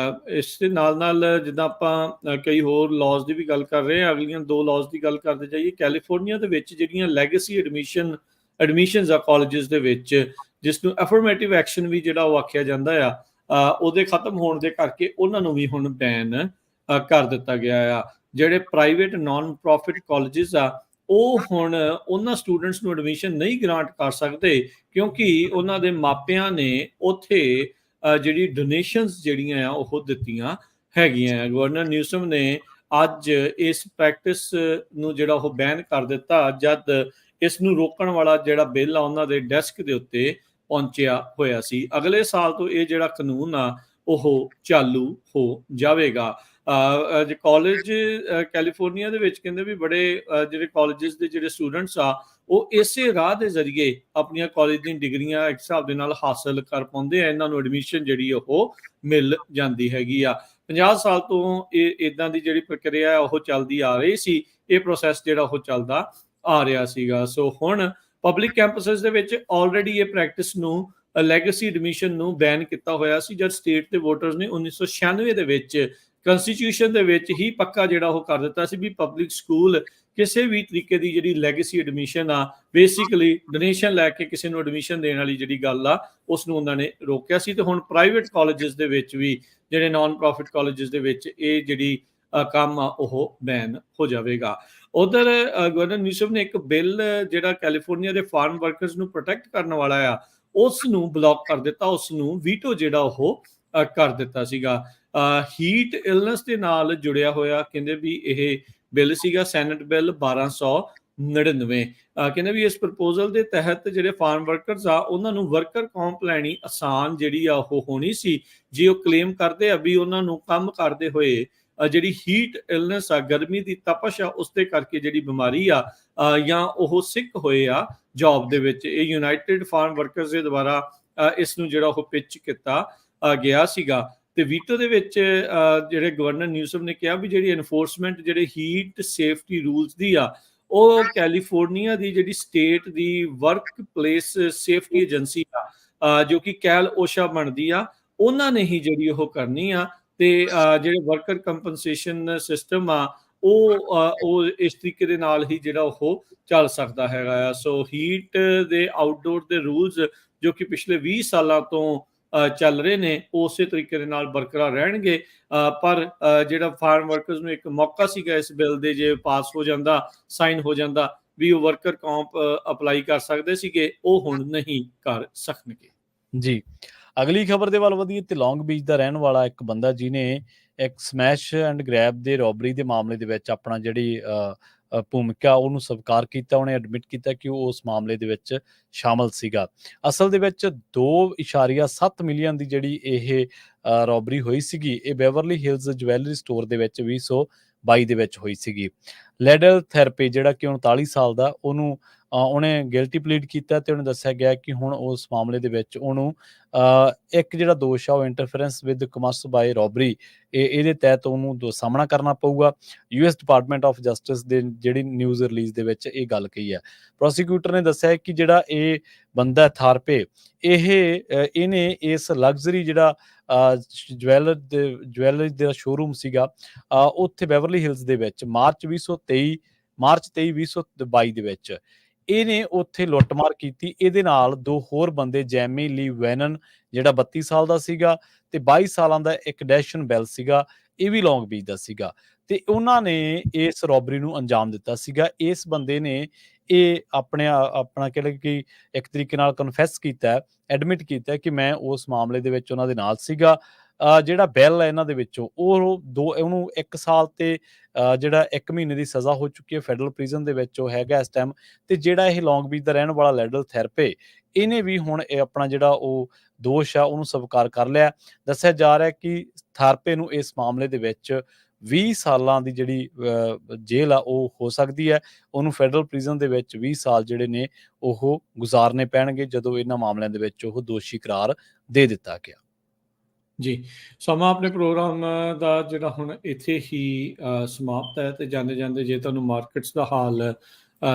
ਇਸ ਦੇ ਨਾਲ ਜਿੱਦਾਂ ਆਪਾਂ ਕਈ ਹੋਰ ਲਾਜ਼ ਦੀ ਵੀ ਗੱਲ ਕਰ ਰਹੇ ਹਾਂ, ਅਗਲੀਆਂ 2 ਲਾਜ਼ ਦੀ ਗੱਲ ਕਰਦੇ ਜਾਈਏ। ਕੈਲੀਫੋਰਨੀਆ ਦੇ ਵਿੱਚ ਜਿਹੜੀਆਂ ਲੈਗੇਸੀ ਐਡਮਿਸ਼ਨਸ ਆ ਕਾਲਜਸ ਦੇ ਵਿੱਚ, ਜਿਸ ਨੂੰ ਅਫਰਮੇਟਿਵ ਐਕਸ਼ਨ ਵੀ ਜਿਹੜਾ ਉਹ ਆਖਿਆ ਜਾਂਦਾ ਆ, ਉਹਦੇ ਖਤਮ ਹੋਣ ਦੇ ਕਰਕੇ ਉਹਨਾਂ ਨੂੰ ਵੀ ਹੁਣ ਬੈਨ ਕਰ ਦਿੱਤਾ ਗਿਆ ਆ। ਜਿਹੜੇ ਪ੍ਰਾਈਵੇਟ ਨਾਨ ਪ੍ਰੋਫਿਟ ਕਾਲਜਸ ਆ, ਉਹ ਹੁਣ ਉਹਨਾਂ ਸਟੂਡੈਂਟਸ ਨੂੰ ਐਡਮਿਸ਼ਨ ਨਹੀਂ ਗ੍ਰਾਂਟ ਕਰ ਸਕਦੇ, ਕਿਉਂਕਿ ਉਹਨਾਂ ਦੇ ਮਾਪਿਆਂ ਨੇ ਉੱਥੇ ਜਿਹੜੀ ਡੋਨੇਸ਼ਨਸ ਜਿਹੜੀਆਂ ਆ ਉਹ ਦਿੱਤੀਆਂ ਹੈਗੀਆਂ। ਗਵਰਨਰ ਨਿਊਸਮ ਨੇ ਅੱਜ ਇਸ ਪ੍ਰੈਕਟਿਸ ਨੂੰ ਜਿਹੜਾ ਉਹ ਬੈਨ ਕਰ ਦਿੱਤਾ, ਜਦ ਇਸ ਨੂੰ ਰੋਕਣ ਵਾਲਾ ਜਿਹੜਾ ਬਿੱਲ ਆ ਉਹਨਾਂ ਦੇ ਡੈਸਕ ਦੇ ਉੱਤੇ ਪਹੁੰਚਿਆ ਹੋਇਆ ਸੀ। ਅਗਲੇ ਸਾਲ ਤੋਂ ਇਹ ਜਿਹੜਾ ਕਾਨੂੰਨ ਆ ਉਹ ਚਾਲੂ ਹੋ ਜਾਵੇਗਾ। ਕਾਲਜ ਕੈਲੀਫੋਰਨੀਆ ਦੇ ਵਿੱਚ ਕਹਿੰਦੇ ਵੀ ਬੜੇ ਜਿਹੜੇ ਕਾਲਜਸ ਦੇ ਜਿਹੜੇ ਸਟੂਡੈਂਟਸ ਆ, ਉਹ ਇਸੇ ਰਾਹ ਦੇ ਜ਼ਰੀਏ ਆਪਣੀਆਂ ਕਾਲਜ ਦੀਆਂ ਡਿਗਰੀਆਂ ਇੱਕ ਹਿਸਾਬ ਦੇ ਨਾਲ ਹਾਸਲ ਕਰ ਪਾਉਂਦੇ ਆ। ਇਹਨਾਂ ਨੂੰ ਐਡਮਿਸ਼ਨ ਜਿਹੜੀ ਉਹ ਮਿਲ ਜਾਂਦੀ ਹੈਗੀ ਆ। 50 ਸਾਲ ਤੋਂ ਇਹ ਇਦਾਂ ਦੀ ਜਿਹੜੀ ਪ੍ਰਕਿਰਿਆ ਉਹ ਚੱਲਦੀ ਆ ਰਹੀ ਸੀ। ਇਹ ਪ੍ਰੋਸੈਸ ਜਿਹੜਾ ਉਹ ਚੱਲਦਾ ਆ ਰਿਹਾ ਸੀਗਾ। ਸੋ ਹੁਣ ਪਬਲਿਕ ਕੈਂਪਸਸ ਦੇ ਵਿੱਚ ਆਲਰੇਡੀ ਇਹ ਪ੍ਰੈਕਟਿਸ ਨੂੰ ਲੈਗੇਸੀ ਐਡਮਿਸ਼ਨ ਨੂੰ ਬੈਨ ਕੀਤਾ ਹੋਇਆ ਸੀ, ਜਦ ਸਟੇਟ ਦੇ ਵੋਟਰਸ ਨੇ 1996 ਦੇ ਵਿੱਚ ਕੰਸਟੀਟਿਊਸ਼ਨ ਦੇ ਵਿੱਚ ਹੀ ਪੱਕਾ ਜਿਹੜਾ ਉਹ ਕਰ ਦਿੱਤਾ ਸੀ ਵੀ ਪਬਲਿਕ ਸਕੂਲ ਕਿਸੇ ਵੀ ਤਰੀਕੇ ਦੀ ਜਿਹੜੀ ਲੈਗੇਸੀ ਐਡਮਿਸ਼ਨ ਆ, ਬੇਸਿਕਲੀ ਡੋਨੇਸ਼ਨ ਲੈ ਕੇ ਕਿਸੇ ਨੂੰ ਐਡਮਿਸ਼ਨ ਦੇਣ ਵਾਲੀ ਜਿਹੜੀ ਗੱਲ ਆ, ਉਸ ਨੂੰ ਉਹਨਾਂ ਨੇ ਰੋਕਿਆ ਸੀ। ਤੇ ਹੁਣ ਪ੍ਰਾਈਵੇਟ ਕਾਲਜਸ ਦੇ ਵਿੱਚ ਵੀ, ਜਿਹੜੇ ਨਾਨ ਪ੍ਰੋਫਿਟ ਕਾਲਜਸ ਦੇ ਵਿੱਚ ਇਹ ਜਿਹੜੀ ਕੰਮ ਆ ਉਹ ਬੈਨ ਹੋ ਜਾਵੇਗਾ। ਉਧਰ ਗਵਰਨਰ ਨਿਊਸਮ ਨੇ ਇੱਕ ਬਿੱਲ ਜਿਹੜਾ ਕੈਲੀਫੋਰਨੀਆ ਦੇ ਫਾਰਮ ਵਰਕਰਸ ਨੂੰ ਪ੍ਰੋਟੈਕਟ ਕਰਨ ਵਾਲਾ ਆ, ਉਸ ਨੂੰ ਬਲੌਕ ਕਰ ਦਿੱਤਾ, ਉਸ ਨੂੰ ਵੀਟੋ ਜਿਹੜਾ ਉਹ ਕਰ ਦਿੱਤਾ ਸੀਗਾ। ਹੀਟ ਇਲਨੈਸ ਦੇ ਨਾਲ ਜੁੜਿਆ ਹੋਇਆ ਕਹਿੰਦੇ ਵੀ ਇਹ ਬਿੱਲ ਸੀਗਾ, ਸੈਨੇਟ ਬਿੱਲ 1299। ਕਹਿੰਦੇ ਵੀ ਇਸ ਪ੍ਰਪੋਜ਼ਲ ਦੇ ਤਹਿਤ ਜਿਹੜੇ ਫਾਰਮ ਵਰਕਰਸ ਆ, ਉਹਨਾਂ ਨੂੰ ਵਰਕਰ ਕੰਪ ਲੈਣੀ ਆਸਾਨ ਜਿਹੜੀ ਆ ਉਹ ਹੋਣੀ ਸੀ, ਜੇ ਉਹ ਕਲੇਮ ਕਰਦੇ ਆ ਵੀ ਉਹਨਾਂ ਨੂੰ ਕੰਮ ਕਰਦੇ ਹੋਏ ਜਿਹੜੀ ਹੀਟ ਇਲਨੈਸ ਆ, ਗਰਮੀ ਦੀ ਤਪਸ਼ ਆ, ਉਸ ਦੇ ਕਰਕੇ ਜਿਹੜੀ ਬਿਮਾਰੀ ਆ ਜਾਂ ਉਹ ਸਿੱਕ ਹੋਏ ਆ ਜੌਬ ਦੇ ਵਿੱਚ। ਇਹ ਯੂਨਾਈਟਿਡ ਫਾਰਮ ਵਰਕਰਸ ਦੇ ਦੁਆਰਾ ਇਸ ਨੂੰ ਜਿਹੜਾ ਉਹ ਪਿਚ ਕੀਤਾ ਗਿਆ ਸੀਗਾ। ਤੇ ਵੀਟੋ ਦੇ ਵਿੱਚ ਜਿਹੜੇ ਗਵਰਨਰ ਨਿਊਸਮ ਨੇ ਕਿਹਾ ਵੀ ਜਿਹੜੀ ਐਨਫੋਰਸਮੈਂਟ ਜਿਹੜੇ ਹੀਟ ਸੇਫਟੀ ਰੂਲਸ ਦੀ ਆ, ਉਹ ਕੈਲੀਫੋਰਨੀਆ ਦੀ ਜਿਹੜੀ ਸਟੇਟ ਦੀ ਵਰਕ ਪਲੇਸ ਸੇਫਟੀ ਏਜੰਸੀ ਆ, ਜੋ ਕਿ ਕੈਲ ਓਸ਼ਾ ਬਣਦੀ ਆ, ਉਹਨਾਂ ਨੇ ਹੀ ਜਿਹੜੀ ਉਹ ਕਰਨੀ ਆ। ਤੇ ਜਿਹੜੇ ਵਰਕਰ ਕੰਪਨਸੇਸ਼ਨ ਸਿਸਟਮ ਆ, ਉਹ ਇਸ ਤਰੀਕੇ ਦੇ ਨਾਲ ਹੀ ਜਿਹੜਾ ਉਹ ਚੱਲ ਸਕਦਾ ਹੈਗਾ ਆ। ਸੋ ਹੀਟ ਦੇ ਆਊਟਡੋਰ ਦੇ ਰੂਲਸ ਜੋ ਕਿ ਪਿਛਲੇ 20 ਸਾਲਾਂ ਤੋਂ ਚੱਲ ਰਹੇ ਨੇ ਉਸੇ ਤਰੀਕੇ ਦੇ ਨਾਲ ਬਰਕਰਾਰ ਰਹਿਣਗੇ। ਪਰ ਜਿਹੜਾ ਫਾਰਮ ਵਰਕਰਸ ਨੂੰ ਇੱਕ ਮੌਕਾ ਸੀਗਾ ਇਸ ਬਿੱਲ ਦੇ, ਜੇ ਪਾਸ ਹੋ ਜਾਂਦਾ, ਸਾਈਨ ਹੋ ਜਾਂਦਾ, ਵੀ ਉਹ ਵਰਕਰ ਕੌਂਪ ਅਪਲਾਈ ਕਰ ਸਕਦੇ ਸੀਗੇ, ਉਹ ਹੁਣ ਨਹੀਂ ਕਰ ਸਕਣਗੇ। ਜੀ, ਅਗਲੀ ਖਬਰ ਦੇ ਵੱਲ ਵਧੀਏ ਤੇ ਲੌਂਗ ਬੀਚ ਦਾ ਰਹਿਣ ਵਾਲਾ ਇੱਕ ਬੰਦਾ ਜਿਹਨੇ ਇੱਕ ਸਮੈਸ਼ ਐਂਡ ਗ੍ਰੈਬ ਦੇ ਰੋਬਰੀ ਦੇ ਮਾਮਲੇ ਦੇ ਵਿੱਚ ਆਪਣਾ ਜਿਹੜੀ ਭੂਮਿਕਾ ਉਹਨੂੰ ਸਵੀਕਾਰ ਕੀਤਾ। ਉਹਨੇ ਐਡਮਿਟ ਕੀਤਾ ਕਿ ਉਹ ਉਸ ਮਾਮਲੇ ਦੇ ਵਿੱਚ ਸ਼ਾਮਲ ਸੀਗਾ। ਅਸਲ ਦੇ ਵਿੱਚ 2.7 ਮਿਲੀਅਨ ਦੀ ਜਿਹੜੀ ਇਹ ਰੋਬਰੀ ਹੋਈ ਸੀਗੀ, ਇਹ ਬੈਵਰਲੀ ਹਿਲਜ਼ ਜਵੈਲਰੀ ਸਟੋਰ ਦੇ ਵਿੱਚ 2022 ਦੇ ਵਿੱਚ ਹੋਈ ਸੀਗੀ। ਲੈਡਲ ਥੈਰਪੀ ਜਿਹੜਾ ਕਿ 39 ਸਾਲ ਦਾ, ਉਹਨੇ ਗਿਲਟੀ ਪਲੀਡ ਕੀਤਾ ਤੇ ਉਹਨੇ ਦੱਸਿਆ ਗਿਆ ਕਿ ਹੁਣ ਉਸ ਮਾਮਲੇ ਦੇ ਵਿੱਚ ਉਹਨੂੰ ਇੱਕ ਜਿਹੜਾ ਦੋਸ਼ ਆ ਉਹ interference with commerce by robbery, ਇਹਦੇ ਤਹਿਤ ਉਹਨੂੰ ਸਾਹਮਣਾ ਕਰਨਾ ਪਊਗਾ। US ਡਿਪਾਰਟਮੈਂਟ ਆਫ ਜਸਟਿਸ ਦੇ ਜਿਹੜੀ ਨਿਊਜ਼ ਰਿਲੀਜ਼ ਦੇ ਵਿੱਚ ਇਹ ਗੱਲ ਕਹੀ ਹੈ। ਪ੍ਰੋਸੀਕਿਊਟਰ ਨੇ ਦੱਸਿਆ ਕਿ ਜਿਹੜਾ ਇਹ ਬੰਦਾ ਥਾਰਪੇ, ਇਹਨੇ ਇਸ ਲਗਜ਼ਰੀ ਜਿਹੜਾ ਜਵੈਲਰੀ ਦਾ ਸ਼ੋਰੂਮ ਸੀਗਾ ਉੱਥੇ ਬੈਵਰਲੀ ਹਿਲਜ਼ ਦੇ ਵਿੱਚ ਮਾਰਚ 2022 ਦੇ ਵਿੱਚ ਇਹਨੇ ਉੱਥੇ ਲੁੱਟਮਾਰ ਕੀਤੀ। ਇਹਦੇ ਨਾਲ ਦੋ ਹੋਰ ਬੰਦੇ, ਜੈਮੀ ਲੀ ਵੈਨਨ ਜਿਹੜਾ 32 ਸਾਲ ਦਾ ਸੀਗਾ ਤੇ 22 ਸਾਲਾਂ ਦਾ ਇੱਕ ਡੈਸ਼ਨ ਬੈਲ ਸੀਗਾ, ਇਹ ਵੀ ਲੌਂਗ ਬੀਚ ਦਾ ਸੀਗਾ, ਤੇ ਉਹਨਾਂ ਨੇ ਇਸ ਰੋਬਰੀ ਨੂੰ ਅੰਜਾਮ ਦਿੱਤਾ ਸੀਗਾ। ਇਸ ਬੰਦੇ ਨੇ ਇਹ ਆਪਣਾ ਕਹਿ ਕਿ ਇੱਕ ਤਰੀਕੇ ਨਾਲ ਕਨਫੈਸ ਕੀਤਾ, ਐਡਮਿਟ ਕੀਤਾ ਕਿ ਮੈਂ ਉਸ ਮਾਮਲੇ ਦੇ ਵਿੱਚ ਉਹਨਾਂ ਦੇ ਨਾਲ ਸੀਗਾ। ਜਿਹੜਾ ਬਿੱਲ ਹੈ ਇਹਨਾਂ ਦੇ ਵਿੱਚੋਂ ਉਹਨੂੰ 1 ਸਾਲ ਤੇ ਜਿਹੜਾ 1 ਮਹੀਨੇ ਦੀ ਸਜ਼ਾ ਹੋ ਚੁੱਕੀ ਹੈ ਫੈਡਰਲ ਪ੍ਰਿਜ਼ਨ ਦੇ ਵਿੱਚ, ਉਹ ਹੈਗਾ ਇਸ ਟਾਈਮ। ਤੇ ਜਿਹੜਾ ਇਹ ਲੌਂਗ ਬੀਚ ਦਾ ਰਹਿਣ ਵਾਲਾ ਲੈਡਲ ਥੈਰਪੇ, ਇਹਨੇ ਵੀ ਹੁਣ ਇਹ ਆਪਣਾ ਜਿਹੜਾ ਉਹ ਦੋਸ਼ ਆ ਉਹਨੂੰ ਸਵੀਕਾਰ ਕਰ ਲਿਆ। ਦੱਸਿਆ ਜਾ ਰਿਹਾ ਕਿ ਥਾਰਪੇ ਨੂੰ ਇਸ ਮਾਮਲੇ ਦੇ ਵਿੱਚ 20 ਸਾਲਾਂ ਦੀ ਜਿਹੜੀ ਜੇਲ੍ਹ ਆ ਉਹ ਹੋ ਸਕਦੀ ਹੈ। ਉਹਨੂੰ ਫੈਡਰਲ ਪ੍ਰਿਜ਼ਨ ਦੇ ਵਿੱਚ 20 ਸਾਲ ਜਿਹੜੇ ਨੇ ਉਹ ਗੁਜ਼ਾਰਨੇ ਪੈਣਗੇ ਜਦੋਂ ਇਹਨਾਂ ਮਾਮਲਿਆਂ ਦੇ ਵਿੱਚ ਉਹ ਦੋਸ਼ੀ ਕਰਾਰ ਦੇ ਦਿੱਤਾ ਗਿਆ। ਜੀ, ਸਮਾਂ ਆਪਣੇ ਪ੍ਰੋਗਰਾਮ ਦਾ ਜਿਹੜਾ ਹੁਣ ਇੱਥੇ ਹੀ ਸਮਾਪਤ ਹੈ। ਤੇ ਜਾਂਦੇ ਜਾਂਦੇ ਜੇ ਤੁਹਾਨੂੰ ਮਾਰਕੀਟਸ ਦਾ ਹਾਲ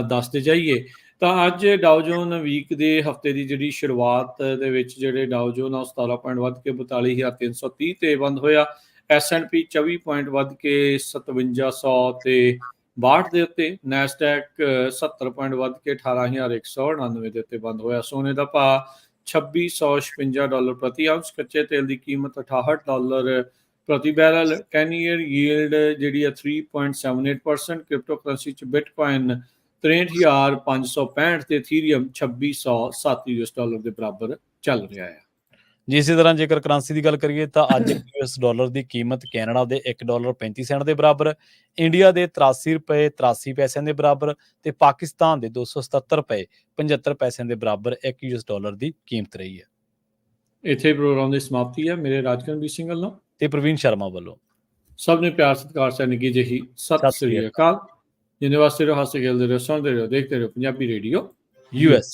ਦੱਸਦੇ ਜਾਈਏ ਤਾਂ ਅੱਜ ਡਾਓ ਜੋਨ ਵੀਕ ਦੇ ਹਫਤੇ ਦੀ ਜਿਹੜੀ ਸ਼ੁਰੂਆਤ ਦੇ ਵਿੱਚ ਜਿਹੜੇ ਡਾਓ ਜੋਨ ਆ 17 ਪੁਆਇੰਟ ਵੱਧ ਕੇ 42,330 ਤੇ ਬੰਦ ਹੋਇਆ। S&P 24 ਪੁਆਇੰਟ ਵੱਧ ਕੇ 5700 ਤੇ 62 ਦੇ ਉੱਤੇ। ਨੈਸਡੈਕ 70 ਪੁਆਇੰਟ ਵੱਧ ਕੇ 18,199 ਦੇ ਉੱਤੇ ਬੰਦ ਹੋਇਆ। ਸੋਨੇ ਦਾ ਭਾਅ $2656 ਪ੍ਰਤੀ ਆਉਂਸ। ਕੱਚੇ ਤੇਲ ਦੀ ਕੀਮਤ $68 ਪ੍ਰਤੀ ਬੈਰਲ। 10 ਈਅਰ ਯੀਲਡ ਜਿਹੜੀ ਆ 3.78%। ਕ੍ਰਿਪਟੋ ਕਰੰਸੀ 'ਚ ਬਿਟਕੋਇਨ 63,565 ਤੇ ਇਥੀਰੀਅਮ $2607 ਦੇ ਬਰਾਬਰ ਚੱਲ ਰਿਹਾ ਹੈ। ਜੀ, ਇਸੇ ਤਰ੍ਹਾਂ ਜੇਕਰ ਕਰੰਸੀ ਦੀ ਗੱਲ ਕਰੀਏ ਤਾਂ ਅੱਜ $1 ਦੀ ਕੀਮਤ ਕੈਨੇਡਾ ਦੇ $1.35 ਦੇ ਬਰਾਬਰ, ਇੰਡੀਆ ਦੇ $83.83 ਦੇ ਬਰਾਬਰ ਤੇ ਪਾਕਿਸਤਾਨ ਦੇ $277.75 ਦੇ ਬਰਾਬਰ $1 ਦੀ ਕੀਮਤ ਰਹੀ ਹੈ। ਇੱਥੇ ਪ੍ਰੋਗਰਾਮ ਦੀ ਸਮਾਪਤੀ ਹੈ। ਮੇਰੇ ਰਾਜਕਰਨਵੀਰ ਸਿੰਘ ਵੱਲੋਂ ਤੇ ਪ੍ਰਵੀਨ ਸ਼ਰਮਾ ਵੱਲੋਂ ਸਭ ਨੇ ਪਿਆਰ ਸਤਿਕਾਰ ਸੈਨਿਕ ਨਿੱਘੀ ਜਿਹੀ ਸਤਿ ਸ੍ਰੀ ਅਕਾਲ। ਜਿੰਨੇ ਵਾਸਤੇ ਰਹੋ, ਹੱਸਦੇ ਖੇਲਦੇ ਰਹੋ, ਸੁਣਦੇ ਰਹੋ, ਦੇਖਦੇ ਰਹੋ ਪੰਜਾਬੀ ਰੇਡੀਓ US।